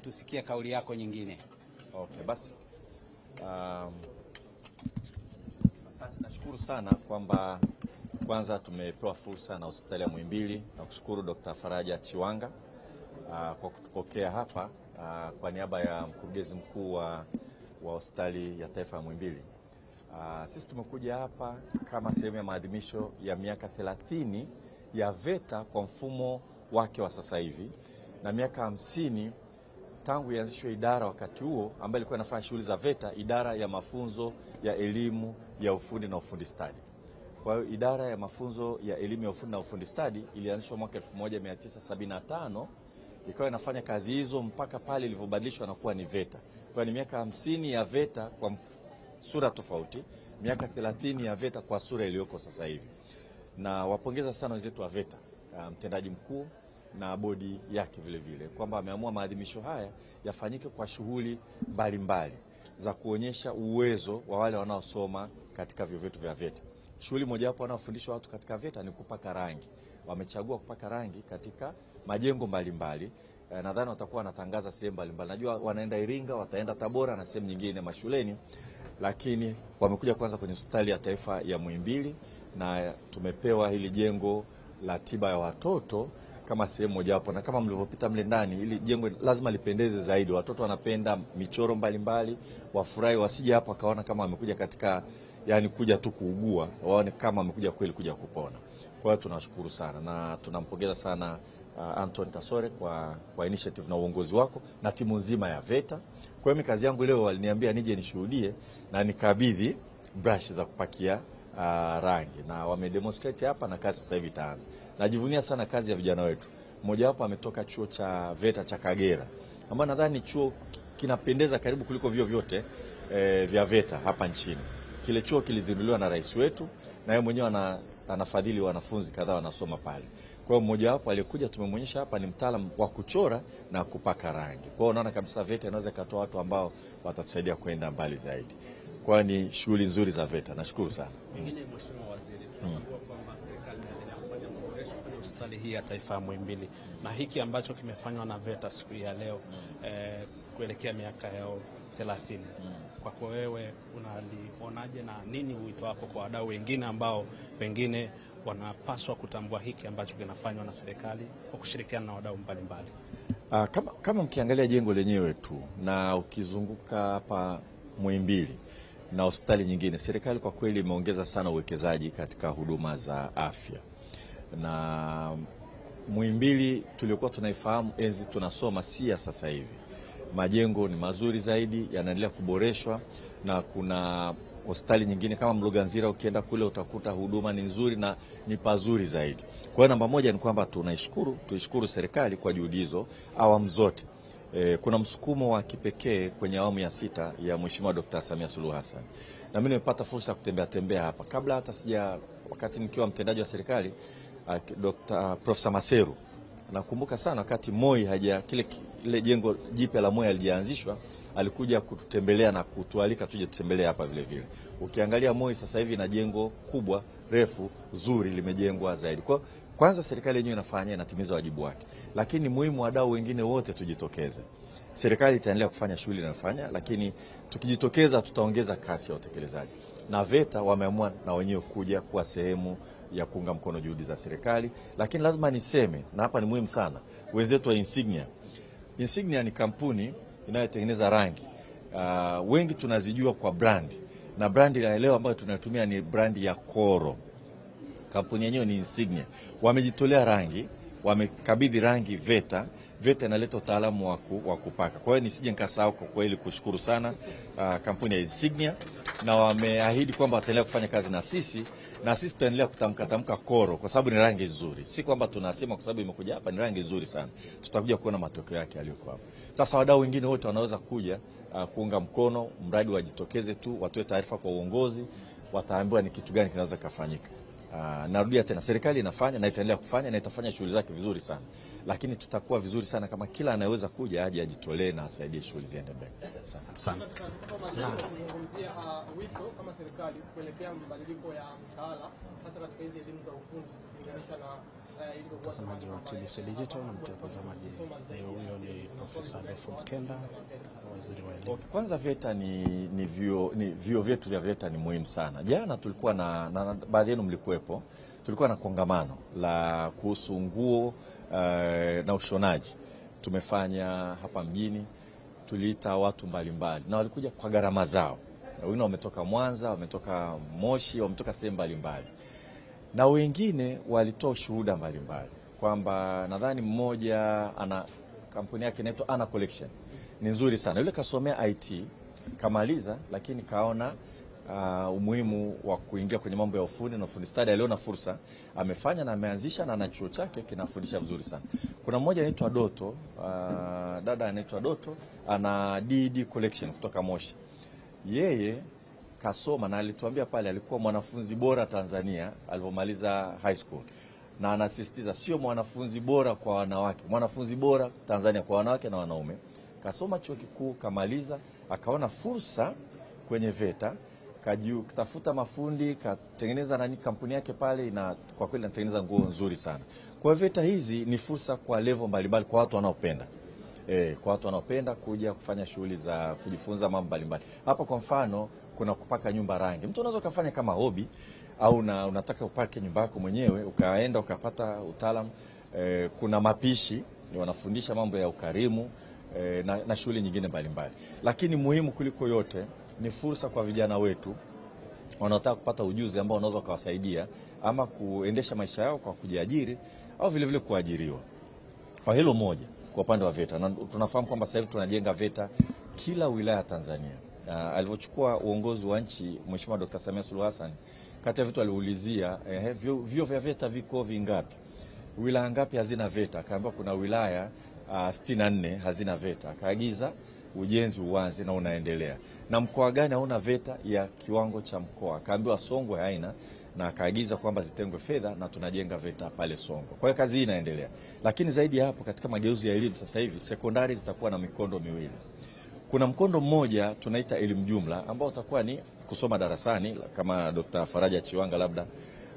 tusikie kauli yako nyingine. Okay, basi. Asante, nashukuru sana kwamba kwanza tumepewa fursa na hospitali ya Muhimbili, na kushukuru Dr. Faraja Chiwanga kwa kutupokea hapa kwa niaba ya mkurugenzi mkuu wa hospitali ya taifa ya Muhimbili. Sisi tumekuja hapa kama sehemu ya maadhimisho ya miaka 30 ya VETA kwa mfumo wake wa sasa hivi, na miaka 50 tangu ianzishwe idara wakati huo ambayo ilikuwa inafanya shughuli za VETA, idara ya mafunzo ya elimu ya ufundi na ufundi stadi. Kwa hiyo idara ya mafunzo ya elimu ya ufundi na ufundi stadi ilianzishwa mwaka 1975, ikawa inafanya kazi hizo mpaka pale ilivyobadilishwa na kuwa ni VETA. Kwa hiyo ni miaka 50 ya VETA kwa sura tofauti, miaka 30 ya VETA kwa sura iliyoko sasa hivi. Na wapongeza sana wenzetu wa VETA, mtendaji mkuu na bodi yake vile vile, kwamba ameamua maadhimisho haya yafanyike kwa shughuli mbalimbali za kuonyesha uwezo wa wale wanaosoma katika vyuo vyetu vya VETA. Shughuli mojawapo wanaofundishwa watu katika VETA ni kupaka rangi. Wamechagua kupaka rangi katika majengo mbalimbali. Nadhani watakuwa wanatangaza sehemu mbalimbali. Najua wanaenda Iringa, wataenda Tabora na sehemu nyingine mashuleni, lakini wamekuja kwanza kwenye hospitali ya taifa ya Muhimbili, na tumepewa hili jengo la tiba ya watoto kama sehemu mojawapo, na kama mlivyopita mle ndani, ili jengo lazima lipendeze zaidi. Watoto wanapenda michoro mbalimbali, wafurahi, wasije hapa wakaona kama wamekuja katika, yani kuja tu kuugua, waone kama wamekuja kweli kuja kupona. Kwa hiyo tunashukuru sana na tunampongeza sana Anton Kasore kwa initiative na uongozi wako na timu nzima ya VETA. Kwa hiyo kazi yangu leo waliniambia nije nishuhudie na nikabidhi brush za kupakia rangi, na wamedemonstrate hapa na kazi sasa hivi itaanza. Najivunia sana kazi ya vijana wetu. Mmoja wapo ametoka chuo cha VETA cha Kagera, ambapo nadhani chuo kinapendeza karibu kuliko vyuo vyote vya VETA hapa nchini. Kile chuo kilizinduliwa na rais wetu, na yeye mwenyewe anafadhili wanafunzi kadhaa wanasoma pale. Kwa hiyo mmoja wapo aliyekuja tumemwonyesha hapa ni mtaalamu wa kuchora na kupaka rangi. Kwa hiyo unaona kabisa VETA inaweza ikatoa watu ambao watatusaidia kwenda mbali zaidi. Kwa ni shughuli nzuri za VETA. Nashukuru sana. Mheshimiwa Waziri, tunatambua kwamba serikali inaendelea kufanya maboresho kwenye hospitali hii ya taifa ya Muhimbili, na hiki ambacho kimefanywa na VETA siku ya leo kuelekea miaka yao 30. Kwako wewe unalionaje, na nini wito wako kwa wadau wengine ambao pengine wanapaswa kutambua hiki ambacho kinafanywa na serikali kwa kushirikiana na wadau mbalimbali? Kama mkiangalia jengo lenyewe tu na ukizunguka hapa Muhimbili na hospitali nyingine, serikali kwa kweli imeongeza sana uwekezaji katika huduma za afya. Na Muhimbili tulikuwa tunaifahamu enzi tunasoma, si ya sasa hivi. Majengo ni mazuri zaidi, yanaendelea kuboreshwa, na kuna hospitali nyingine kama Mloganzira ukienda kule utakuta huduma ni nzuri na ni pazuri zaidi. Kwa hiyo namba moja ni kwamba tuishukuru serikali kwa juhudi hizo awamu zote. Kuna msukumo wa kipekee kwenye awamu ya 6 ya Mheshimiwa Dr. Samia Suluhu Hassan. Na mimi nimepata fursa ya kutembea hapa. Kabla hata wakati nikiwa mtendaji wa serikali, Profesa Maseru, nakumbuka sana wakati Moi ile jengo jipya la Moi alianzishwa, alikuja kututembelea na kutualika tuje tutembelee hapa vile vile. Ukiangalia Moi sasa hivi na jengo kubwa, refu, zuri limejengwa zaidi. Kwanza serikali yenyewe inatimiza wajibu wake. Lakini muhimu wadau wengine wote tujitokeze. Serikali itaendelea kufanya shughuli inayofanya, lakini tukijitokeza tutaongeza kasi ya utekelezaji. Na VETA wameamua na wenyewe kuja kuwa sehemu ya kuunga mkono juhudi za serikali. Lakini lazima niseme, na hapa ni muhimu sana, wenzetu wa Insignia. Insignia ni kampuni inayotengeneza rangi. Wengi tunazijua kwa brandi, na brandi ya leo ambayo tunatumia ni brandi ya Koro. Kampuni yenyewe ni Insignia. Wamejitolea rangi, wamekabidhi rangi VETA. VETA inaleta utaalamu wa kupaka. Kwa hiyo nisije nikasahau kwa kweli kushukuru sana kampuni ya Insignia, na wameahidi kwamba wataendelea kufanya kazi na sisi tutaendelea kutamka Koro kwa sababu ni rangi nzuri. Si kwamba tunasema kwa sababu imekuja hapa, ni rangi nzuri sana. Tutakuja kuona matokeo yake yaliyokuwa hapo. Sasa wadau wengine wote wanaweza kuja kuunga mkono mradi, wajitokeze tu, watoe taarifa kwa uongozi, wataambiwa ni kitu gani kinaweza kufanyika. Narudia tena, serikali inafanya na itaendelea kufanya na itafanya shughuli zake vizuri sana. Lakini tutakuwa vizuri sana kama kila anayeweza kuja aje ajitolee na asaidie shughuli ziende mbele. Sana. Tunazungumzia wito kama serikali kuelekea mabadiliko ya mtaala hasa katika hizi elimu za ufundi kulinganisha na mtazamaji wa TBC Digital na mtazamaji, huyo ni Profesa Adolf Mkenda, waziri wa elimu. Kwanza VETA ni vyuo vyetu vya VETA ni muhimu sana. Jana tulikuwa na baadhi yenu mlikuwepo, tulikuwa na kongamano la kuhusu nguo na ushonaji. Tumefanya hapa mjini, tuliita watu mbalimbali na walikuja kwa gharama zao. Wengine wametoka Mwanza, wametoka Moshi, wametoka sehemu mbalimbali. Na wengine walitoa ushuhuda mbalimbali kwamba nadhani mmoja kampuni yake inaitwa Ana Collection. Ni nzuri sana. Yule kasomea IT, kamaliza, lakini kaona umuhimu wa kuingia kwenye mambo ya ufundi na ufundi stadi. Aliona fursa, amefanya na ameanzisha, na ana chuo chake kinafundisha vizuri sana. Kuna mmoja anaitwa Doto, dada anaitwa Doto, ana DD Collection kutoka Moshi. Yeye kasoma na alituambia pale alikuwa mwanafunzi bora Tanzania alipomaliza high school. Na anasisitiza sio mwanafunzi bora kwa wanawake, mwanafunzi bora Tanzania kwa wanawake na wanaume. Kasoma chuo kikuu, kamaliza, akaona fursa kwenye VETA, katafuta mafundi, katengeneza nani kampuni yake pale, na kwa kweli anatengeneza nguo nzuri sana. Kwa hiyo VETA hizi ni fursa kwa level mbalimbali kwa watu wanaopenda. Kwa watu wanaopenda kuja kufanya shughuli za kujifunza mambo mbalimbali. Hapa kwa mfano kuna kupaka nyumba rangi. Mtu unaweza kufanya kama hobby, au unataka upake nyumba yako mwenyewe, ukaenda ukapata utaalamu. Kuna mapishi, wanafundisha mambo ya ukarimu, na shughuli nyingine mbalimbali. Lakini muhimu kuliko yote ni fursa kwa vijana wetu wanaotaka kupata ujuzi ambao unaweza kuwasaidia ama kuendesha maisha yao kwa kujiajiri au vile vile kuajiriwa. Kwa hilo moja kwa upande wa VETA, na tunafahamu kwamba sasa hivi tunajenga VETA kila wilaya Tanzania. Alivyochukua uongozi wa nchi Mheshimiwa Dr. Samia Suluhu Hassan, kati ya vitu aliulizia vyuo vya VETA viko vingapi? Wilaya ngapi hazina VETA? Akaambiwa kuna wilaya 64 hazina VETA. Akaagiza ujenzi uanze na unaendelea. Na mkoa gani hauna VETA ya kiwango cha mkoa? Akaambiwa Songwe haina, na akaagiza kwamba zitengwe fedha na tunajenga VETA pale Songwe. Kwa hiyo kazi hii inaendelea. Lakini zaidi ya hapo, katika mageuzi ya elimu sasa hivi sekondari zitakuwa na mikondo miwili. Kuna mkondo mmoja tunaita elimu jumla, ambao utakuwa ni kusoma darasani kama Dr. Faraja Chiwanga, labda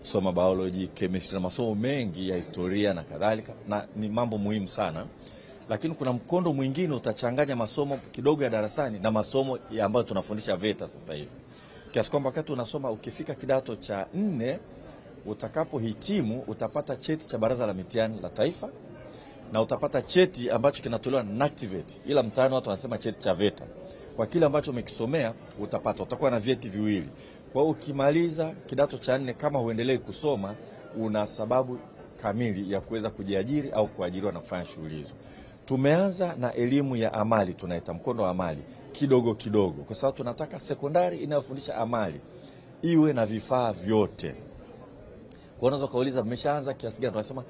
soma biology, chemistry na masomo mengi ya historia na kadhalika, na ni mambo muhimu sana. Lakini kuna mkondo mwingine utachanganya masomo kidogo ya darasani na masomo ambayo tunafundisha VETA sasa hivi. Kiasi kwamba wakati unasoma, ukifika kidato cha 4, utakapohitimu utapata cheti cha Baraza la Mitihani la Taifa, na utapata cheti ambacho kinatolewa na NACTVET, ila mtaani watu wanasema cheti cha VETA. Kwa kile ambacho umekisomea utakuwa na vyeti viwili. Kwa hiyo ukimaliza kidato cha 4, kama huendelee kusoma, una sababu kamili ya kuweza kujiajiri au kuajiriwa na kufanya shughuli hizo. Tumeanza na elimu ya amali, tunaita mkondo wa amali kidogo kidogo, kwa sababu tunataka sekondari inayofundisha amali iwe na vifaa vyote. Kwa unaweza kauliza mmeshaanza kiasi gani? Tunasema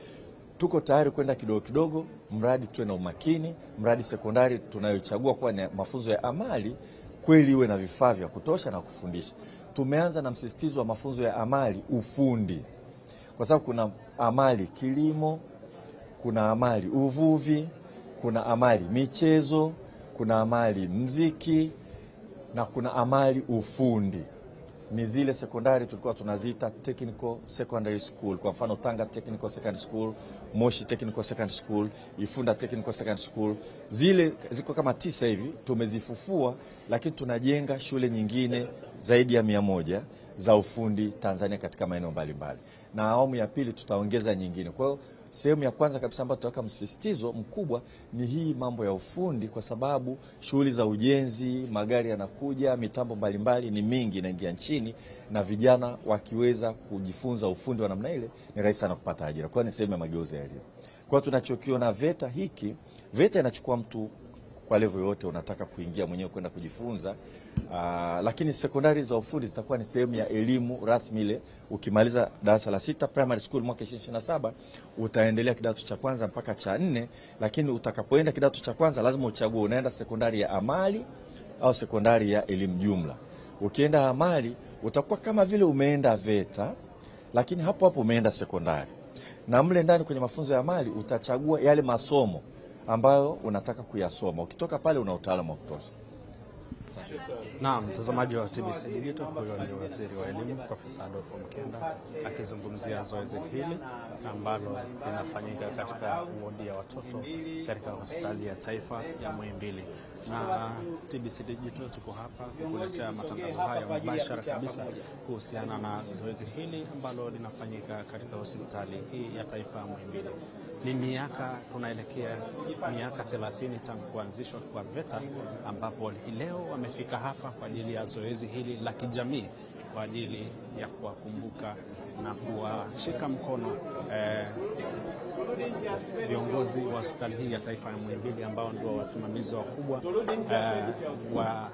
tuko tayari kwenda kidogo kidogo, mradi tuwe na umakini, mradi sekondari tunayochagua kuwa na mafunzo ya amali kweli iwe na vifaa vya kutosha na kufundisha. Tumeanza na msisitizo wa mafunzo ya amali ufundi, kwa sababu kuna amali kilimo, kuna amali uvuvi, kuna amali michezo, kuna amali mziki, na kuna amali ufundi. Ni zile sekondari tulikuwa tunaziita technical secondary school. Kwa mfano Tanga Technical Secondary School, Moshi Technical Secondary School, Ifunda Technical Secondary School. Zile ziko kama 9 hivi, tumezifufua, lakini tunajenga shule nyingine zaidi ya 100 za ufundi Tanzania katika maeneo mbalimbali. Na awamu ya pili tutaongeza nyingine. Kwa hiyo sehemu ya kwanza kabisa ambayo tutaweka msisitizo mkubwa ni hii mambo ya ufundi, kwa sababu shughuli za ujenzi, magari yanakuja, mitambo mbalimbali ni mingi inaingia nchini, na vijana wakiweza kujifunza ufundi wa namna ile ni rahisi sana kupata ajira. Kwa hiyo ni sehemu ya mageuzi ya elimu. Kwa hiyo tunachokiona VETA hiki, VETA inachukua mtu kwa level yote unataka kuingia mwenyewe kwenda kujifunza. Lakini sekondari za ufundi zitakuwa ni sehemu ya elimu rasmi ile. Ukimaliza darasa la 6 primary school mwaka 2027 utaendelea kidato cha kwanza mpaka cha 4, lakini utakapoenda kidato cha kwanza lazima uchague unaenda sekondari ya amali au sekondari ya elimu jumla. Ukienda amali utakuwa kama vile umeenda VETA, lakini hapo hapo umeenda sekondari. Na mle ndani kwenye mafunzo ya amali utachagua yale masomo ambayo unataka kuyasoma. Ukitoka pale una utaalamu wa kutosha. Naam, mtazamaji wa TBC Digital, huyo ni Waziri wa Elimu Profesa Adolf Mkenda akizungumzia zoezi hili ambalo linafanyika katika wodi ya watoto katika Hospitali ya Taifa ya Muhimbili. Na TBC Digital tuko hapa kukuletea matangazo haya mubashara kabisa kuhusiana na zoezi hili ambalo linafanyika katika Hospitali hii ya Taifa ya Muhimbili. ni tunaelekea miaka 30 tangu kuanzishwa kwa VETA, ambapo leo wamefika hapa kwa ajili ya zoezi hili la kijamii kwa ajili ya kuwakumbuka na kuwashika mkono viongozi wa hospitali hii ya taifa ya Muhimbili ambao ndio wasimamizi wakubwa wa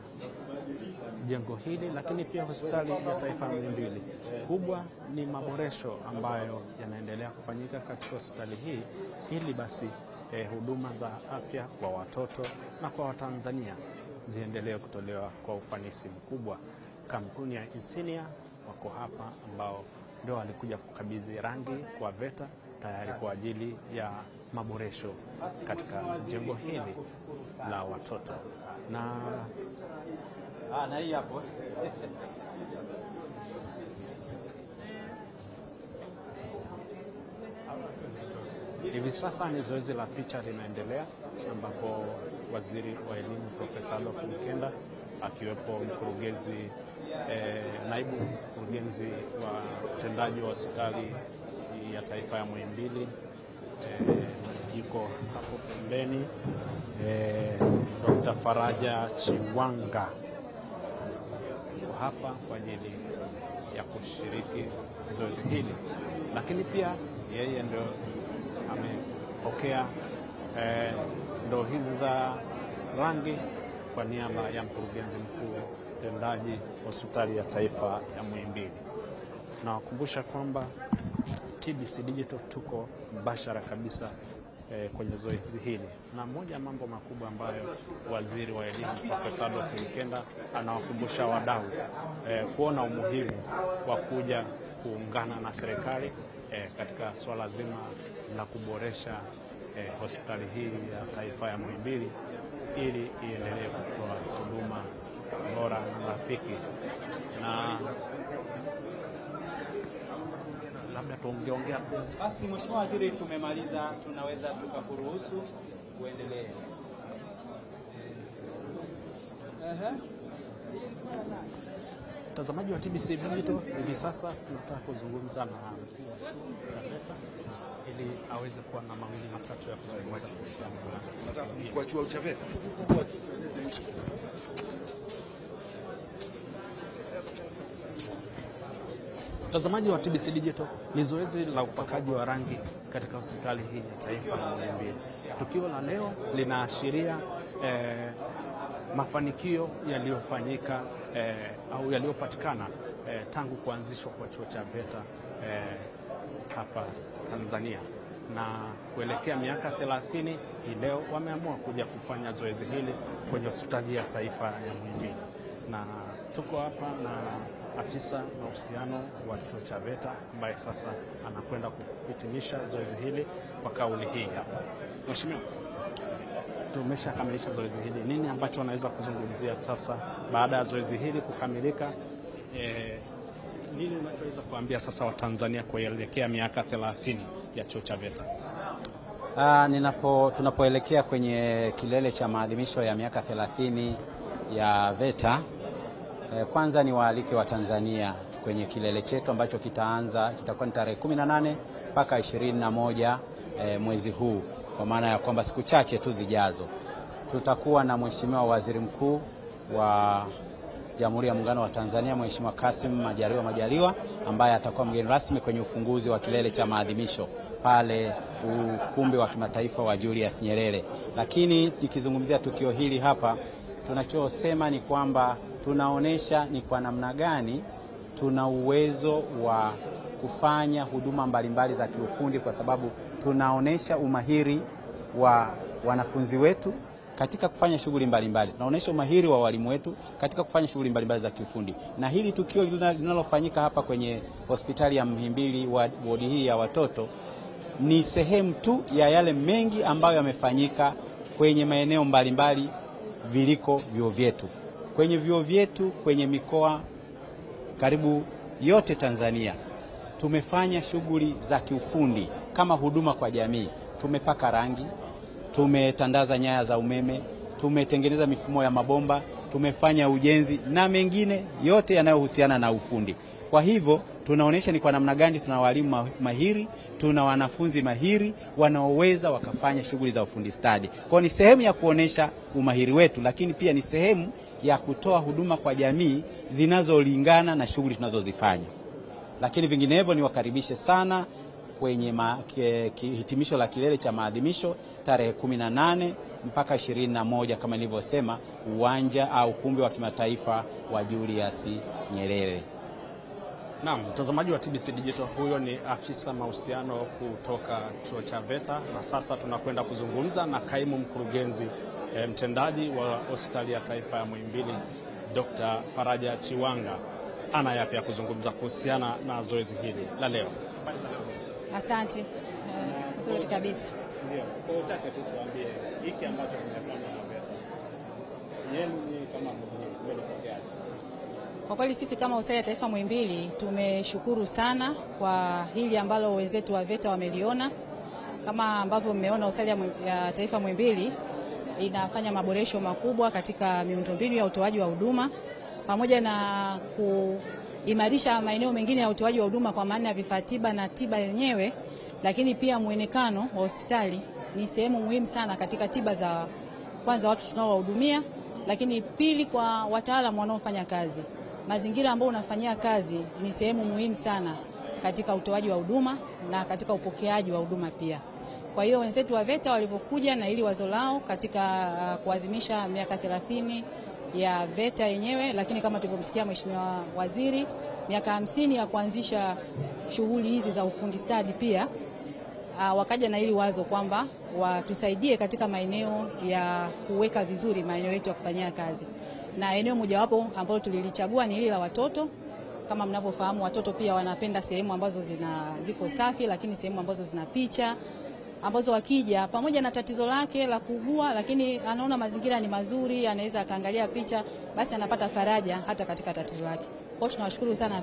jengo hili, lakini pia hospitali ya taifa ya Muhimbili. Kubwa ni maboresho ambayo yanaendelea kufanyika katika hospitali hii ili basi huduma za afya kwa watoto na kwa Watanzania ziendelee kutolewa kwa ufanisi mkubwa. Kampuni ya Insignia wako hapa ambao ndio walikuja kukabidhi rangi kwa VETA tayari kwa ajili ya maboresho katika jengo hili la watoto. Na hii hapo hivi sasa ni zoezi la picha linaendelea, ambapo waziri wa elimu Profesa Adolf Mkenda akiwepo mkurugenzi naibu mkurugenzi wa utendaji wa hospitali ya taifa ya Muhimbili yuko hapo pembeni, Dr. Faraja Chiwanga hapa kwa ajili ya kushiriki zoezi hili, lakini pia yeye ndio amepokea ndoo hizi za rangi kwa niaba ya mkurugenzi mkuu mtendaji hospitali ya taifa ya Muhimbili. Nawakumbusha kwamba TBC Digital tuko mbashara kabisa kwenye zoezi hili, na moja mambo makubwa ambayo waziri wa elimu Profesa Adolf Mkenda anawakumbusha wadau kuona umuhimu wa kuja kuungana na serikali katika swala zima la kuboresha hospitali hii ya taifa ya Muhimbili ili iendelee kutoa huduma bora na rafiki. Na labda tuongeongea basi. Mheshimiwa Waziri, tumemaliza, tunaweza tukakuruhusu kuendelea. Mtazamaji wa TBC Digital, hivi sasa tunataka kuzungumza na VETA ili aweze kuwa na mawili matatu ya kuzungumza kwa chuo cha VETA. Mtazamaji wa TBC Digital, ni zoezi la upakaji wa rangi katika hospitali hii ya taifa ya Muhimbili. Tukio la leo linaashiria mafanikio yaliyofanyika au yaliyopatikana tangu kuanzishwa kwa chuo cha VETA hapa Tanzania, na kuelekea miaka 30 hii leo wameamua kuja kufanya zoezi hili kwenye hospitali ya taifa ya Muhimbili, na tuko hapa na afisa mahusiano wa chuo cha VETA ambaye sasa anakwenda kuhitimisha zoezi hili kwa kauli hii hapa. Mheshimiwa, tumeshakamilisha zoezi hili, nini ambacho anaweza kuzungumzia sasa baada ya zoezi hili kukamilika? Nini unachoweza kuambia sasa Watanzania kuelekea miaka 30 ya chuo cha VETA? Tunapoelekea kwenye kilele cha maadhimisho ya miaka 30 ya VETA, kwanza ni waalike wa Tanzania kwenye kilele chetu ambacho kitakuwa ni tarehe 18 mpaka 21 mwezi huu, kwa maana ya kwamba siku chache tu zijazo. Tutakuwa na Mheshimiwa Waziri Mkuu wa Jamhuri ya Muungano wa Tanzania, Mheshimiwa Kassim Majaliwa ambaye atakuwa mgeni rasmi kwenye ufunguzi wa kilele cha maadhimisho pale ukumbi wa kimataifa wa Julius Nyerere. Lakini nikizungumzia tukio hili hapa, tunachosema ni kwamba tunaonesha ni kwa namna gani tuna uwezo wa kufanya huduma mbalimbali za kiufundi, kwa sababu tunaonesha umahiri wa wanafunzi wetu katika kufanya shughuli mbalimbali. Tunaonesha umahiri wa walimu wetu katika kufanya shughuli mbalimbali za kiufundi. Na hili tukio linalofanyika hapa kwenye hospitali ya Muhimbili, wodi hii ya watoto, ni sehemu tu ya yale mengi ambayo yamefanyika kwenye maeneo mbalimbali viliko vyuo vyetu. Kwenye vyuo vyetu kwenye mikoa karibu yote Tanzania tumefanya shughuli za kiufundi kama huduma kwa jamii. Tumepaka rangi, tumetandaza nyaya za umeme, tumetengeneza mifumo ya mabomba, tumefanya ujenzi na mengine yote yanayohusiana na ufundi. Kwa hivyo tunaonesha ni kwa namna gani tuna walimu mahiri, tuna wanafunzi mahiri wanaoweza wakafanya shughuli za ufundi stadi. Kwa ni sehemu ya kuonesha umahiri wetu, lakini pia ni sehemu ya kutoa huduma kwa jamii zinazolingana na shughuli tunazozifanya. Lakini vinginevyo niwakaribishe sana kwenye hitimisho la kilele cha maadhimisho tarehe 18 mpaka 21 kama nilivyosema, uwanja au ukumbi wa kimataifa wa Julius Nyerere. Naam, mtazamaji wa TBC Digital, huyo ni afisa mahusiano kutoka chuo cha VETA, na sasa tunakwenda kuzungumza na kaimu mkurugenzi mtendaji wa Hospitali ya Taifa ya Muhimbili, Dr. Faraja Chiwanga. Ana yapi ya kuzungumza kuhusiana na zoezi hili la leo? Asante. Nzuri kabisa. Ndio, kwa uchache tu tuambie hiki ambacho kimefanywa na VETA. Yenu ni kama mmepokea? Kwa kweli sisi kama Hospitali ya Taifa Muhimbili tumeshukuru sana kwa hili ambalo wenzetu wa VETA wameliona. Kama ambavyo mmeona, Hospitali ya Taifa Muhimbili inafanya maboresho makubwa katika miundombinu ya utoaji wa huduma pamoja na kuimarisha maeneo mengine ya utoaji wa huduma kwa maana ya vifaa tiba na tiba yenyewe, lakini pia muonekano wa hospitali ni sehemu muhimu sana katika tiba za kwanza watu tunaowahudumia, lakini pili kwa wataalamu wanaofanya kazi. Mazingira ambayo unafanyia kazi ni sehemu muhimu sana katika utoaji wa huduma na katika upokeaji wa huduma pia. Kwa hiyo wenzetu wa VETA walipokuja na ili wazo lao katika kuadhimisha miaka 30 ya VETA yenyewe, lakini kama tulivyomsikia Mheshimiwa Waziri, miaka 50 ya kuanzisha shughuli hizi za ufundi stadi pia, wakaja na ili wazo kwamba watusaidie katika maeneo ya kuweka vizuri maeneo yetu ya kufanyia kazi. Na eneo mojawapo ambalo tulilichagua ni ile la watoto. Kama mnavyofahamu, watoto pia wanapenda sehemu ambazo ziko safi, lakini sehemu ambazo zina picha ambazo wakija pamoja na tatizo lake la kuugua, lakini anaona mazingira ni mazuri, anaweza akaangalia picha, basi anapata faraja hata katika tatizo lake. Kwa hiyo tunawashukuru sana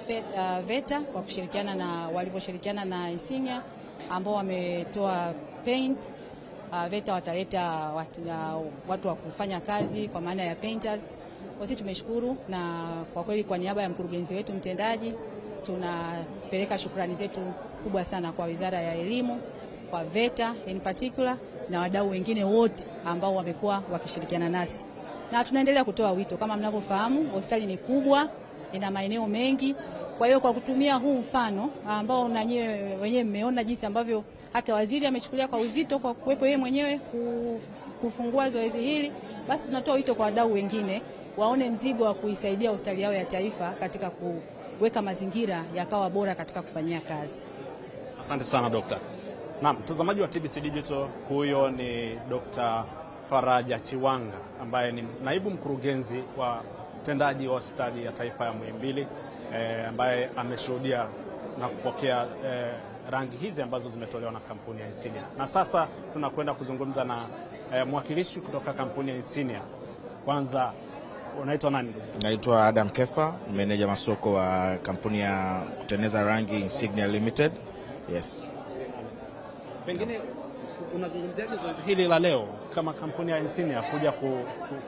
VETA kwa kushirikiana na walivyoshirikiana na Insignia ambao wametoa paint. VETA wataleta watu wa kufanya kazi kwa maana ya painters. Kwa sisi tumeshukuru, na kwa kweli kwa niaba ya mkurugenzi wetu mtendaji tunapeleka shukrani zetu kubwa sana kwa Wizara ya Elimu, kwa VETA in particular na wadau wengine wote ambao wamekuwa wakishirikiana nasi. Na tunaendelea kutoa wito. Kama mnavyofahamu, hospitali ni kubwa, ina maeneo mengi. Kwa hiyo kwa kutumia huu mfano ambao na nyewe wenyewe mmeona jinsi ambavyo hata waziri amechukulia kwa uzito kwa kuwepo yeye mwenyewe kufungua zoezi hili, basi tunatoa wito kwa wadau wengine waone mzigo wa kuisaidia hospitali yao ya taifa katika kuweka mazingira yakawa bora katika kufanyia kazi. Asante sana Dr. Na mtazamaji wa TBC Digital, huyo ni Dr. Faraja Chiwanga ambaye ni naibu mkurugenzi wa mtendaji wa Hospitali ya Taifa ya Muhimbili, ambaye ameshuhudia na kupokea rangi hizi ambazo zimetolewa na kampuni ya Insignia. Na sasa tunakwenda kuzungumza na mwakilishi kutoka kampuni ya Insignia. Kwanza, unaitwa nani? Naitwa Adam Kefa, meneja masoko wa kampuni ya kutengeneza rangi Insignia Limited. Yes. Pengine unazungumziaje zoezi hili la leo kama kampuni ya Insignia kuja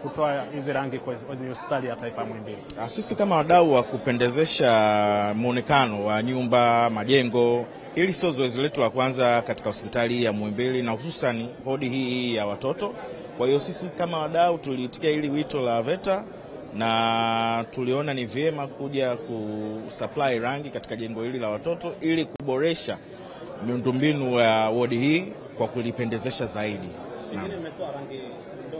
kutoa hizi rangi kwenye Hospitali ya Taifa ya Muhimbili? Sisi kama wadau wa kupendezesha muonekano wa nyumba, majengo, hili sio zoezi letu la kwanza katika hospitali ya Muhimbili na hususan hodi hii ya watoto. Kwa hiyo sisi kama wadau tuliitikia hili wito la VETA na tuliona ni vyema kuja kusupply rangi katika jengo hili la watoto ili kuboresha miundombinu ya wodi hii kwa kulipendezesha zaidi. Pengine mmetoa rangi ndoo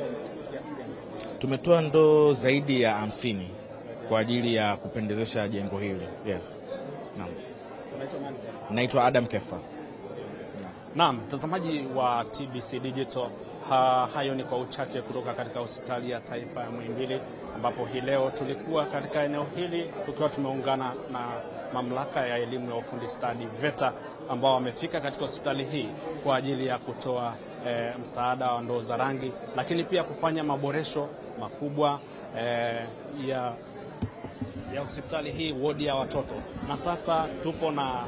kiasi gani? Tumetoa ndoo zaidi ya 50 kwa ajili ya kupendezesha jengo hili. Yes. Naam. Unaitwa nani? Naitwa Adam Kefa. Naam, mtazamaji wa TBC Digital, hayo ni kwa uchache kutoka katika Hospitali ya Taifa ya Muhimbili, ambapo hii leo tulikuwa katika eneo hili tukiwa tumeungana na Mamlaka ya Elimu ya Ufundi Stadi VETA, ambao wamefika katika hospitali hii kwa ajili ya kutoa msaada wa ndoo za rangi, lakini pia kufanya maboresho makubwa ya hospitali hii, wodi ya watoto. Na sasa tupo na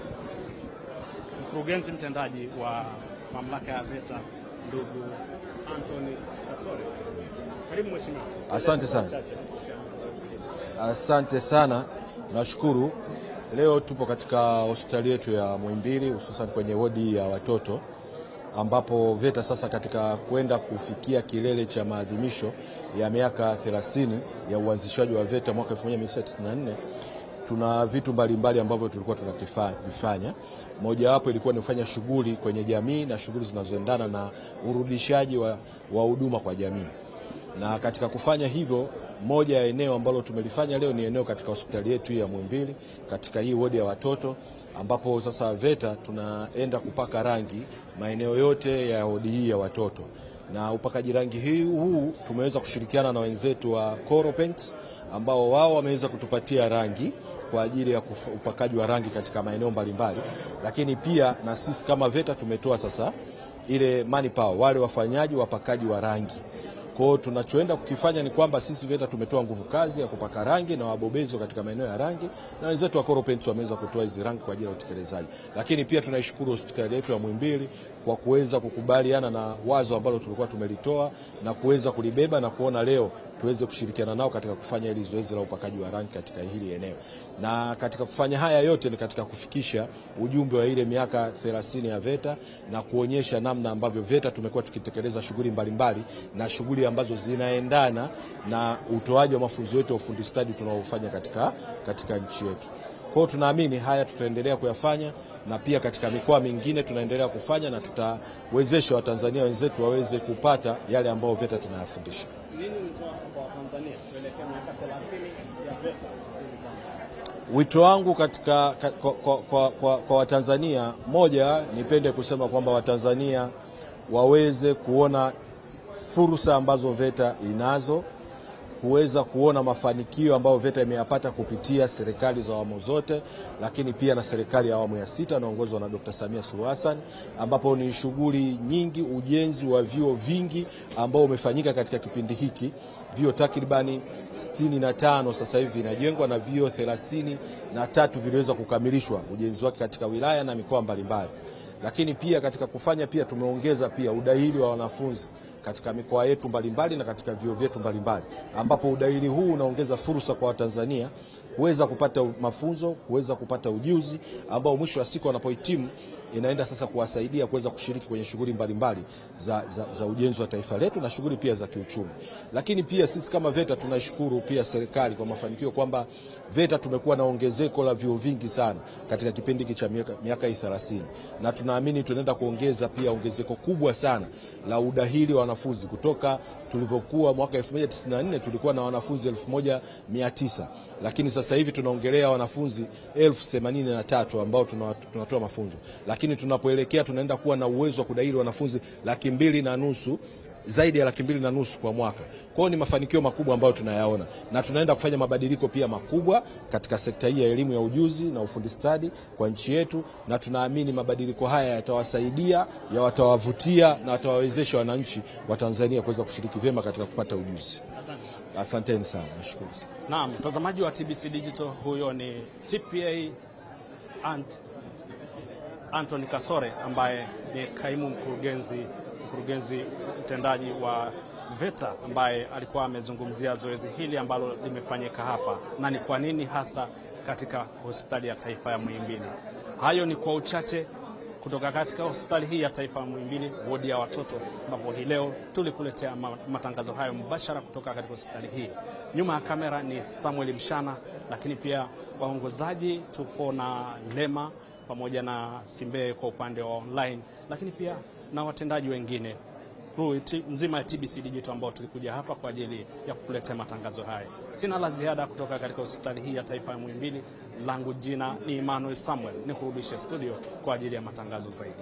mkurugenzi mtendaji wa mamlaka ya VETA, ndugu Anthony Kasore. Karibu mheshimiwa. Asante sana. Asante sana. Nashukuru. Leo tupo katika hospitali yetu ya Muhimbili, hususan kwenye wodi ya watoto, ambapo VETA sasa katika kwenda kufikia kilele cha maadhimisho ya miaka 30 ya uanzishaji wa VETA mwaka 1994. Tuna vitu mbalimbali ambavyo tulikuwa tunavifanya. Moja wapo ilikuwa ni kufanya shughuli kwenye jamii na shughuli zinazoendana na urudishaji wa huduma kwa jamii. Na katika kufanya hivyo, moja ya eneo ambalo tumelifanya leo ni eneo katika hospitali yetu ya Muhimbili, katika hii wodi ya watoto, ambapo sasa VETA tunaenda kupaka rangi maeneo yote ya wodi hii ya watoto. Na upakaji rangi huu tumeweza kushirikiana na wenzetu wa Coral Paint, ambao wao wameweza kutupatia rangi kwa ajili ya upakaji wa rangi katika maeneo mbalimbali, lakini pia na sisi kama VETA tumetoa sasa ile manpower, wale wafanyaji wapakaji wa rangi. Kwa hiyo tunachoenda kukifanya ni kwamba sisi VETA tumetoa nguvu kazi ya kupaka rangi na wabobezo katika maeneo ya rangi, na wenzetu wa Coral Paint wameweza kutoa hizi rangi kwa ajili ya utekelezaji. Lakini pia tunaishukuru hospitali yetu ya Muhimbili kwa kuweza kukubaliana na wazo ambalo tulikuwa tumelitoa na kuweza kulibeba na kuona leo tuweze kushirikiana nao katika kufanya hili zoezi la upakaji wa rangi katika hili eneo. Na katika kufanya haya yote ni katika kufikisha ujumbe wa ile miaka 30 ya VETA na kuonyesha namna ambavyo VETA tumekuwa tukitekeleza shughuli mbalimbali na shughuli ambazo zinaendana na utoaji wa mafunzo yetu ya ufundi stadi tunaofanya katika nchi yetu. Kwa hiyo tunaamini haya tutaendelea kuyafanya, na pia katika mikoa mingine tunaendelea kufanya, na tutawezesha Watanzania wenzetu waweze kupata yale ambayo VETA tunayafundisha. Nini wito kwa Watanzania kuelekea miaka 30 ya VETA? Wito wangu kwa Watanzania, moja, nipende kusema kwamba Watanzania waweze kuona fursa ambazo VETA inazo, kuweza kuona mafanikio ambayo VETA imeyapata kupitia serikali za awamu zote, lakini pia na serikali ya awamu ya 6 inaongozwa na Dr. Samia Suluhu Hassan, ambapo ni shughuli nyingi, ujenzi wa vyuo vingi ambao umefanyika katika kipindi hiki. Vyuo takribani 65 sasa hivi vinajengwa na vyuo 33 viliweza kukamilishwa ujenzi wake katika wilaya na mikoa mbalimbali. Lakini pia katika kufanya pia tumeongeza pia udahili wa wanafunzi katika mikoa yetu mbalimbali na katika vyuo vyetu mbalimbali, ambapo udahili huu unaongeza fursa kwa Watanzania kuweza kupata mafunzo, kuweza kupata ujuzi ambao mwisho wa siku wanapohitimu inaenda sasa kuwasaidia kuweza kushiriki kwenye shughuli mbalimbali za ujenzi wa taifa letu na shughuli pia za kiuchumi. Lakini pia sisi kama VETA tunashukuru pia serikali kwa mafanikio kwamba VETA tumekuwa na ongezeko la vyuo vingi sana katika kipindi hiki cha miaka 30, na tunaamini tunaenda kuongeza pia ongezeko kubwa sana la udahili wa wanafunzi. Kutoka tulivyokuwa mwaka 1994 tulikuwa na wanafunzi 1900, lakini sasa hivi tunaongelea wanafunzi 1083 ambao tunatoa mafunzo. Lakini tunapoelekea tunaenda kuwa na uwezo wa kudahili wanafunzi 250,000, zaidi ya 250,000 kwa mwaka. Kwa hiyo ni mafanikio makubwa ambayo tunayaona, na tunaenda kufanya mabadiliko pia makubwa katika sekta hii ya elimu ya ujuzi na ufundi stadi kwa nchi yetu, na tunaamini mabadiliko haya yatawasaidia, yatawavutia na yatawawezesha wananchi wa Tanzania kuweza kushiriki vyema katika kupata ujuzi. Asanteni sana, nashukuru. Naam, mtazamaji wa TBC Digital, huyo ni CPA Anthony Kasore ambaye ni kaimu mkurugenzi mtendaji wa VETA, ambaye alikuwa amezungumzia zoezi hili ambalo limefanyika hapa na ni kwa nini hasa katika hospitali ya taifa ya Muhimbili. Hayo ni kwa uchache kutoka katika hospitali hii ya taifa ya Muhimbili, wodi ya watoto, ambapo hii leo tulikuletea matangazo hayo mbashara kutoka katika hospitali hii. Nyuma ya kamera ni Samuel Mshana, lakini pia waongozaji tupo na Lema pamoja na Simbe kwa upande wa online, lakini pia na watendaji wengine nzima ya TBC Digital ambao tulikuja hapa kwa ajili ya kukuletea matangazo haya. Sina la ziada kutoka katika hospitali hii ya taifa ya Muhimbili. Langu jina ni Emmanuel Samuel, nikurudishe studio kwa ajili ya matangazo zaidi.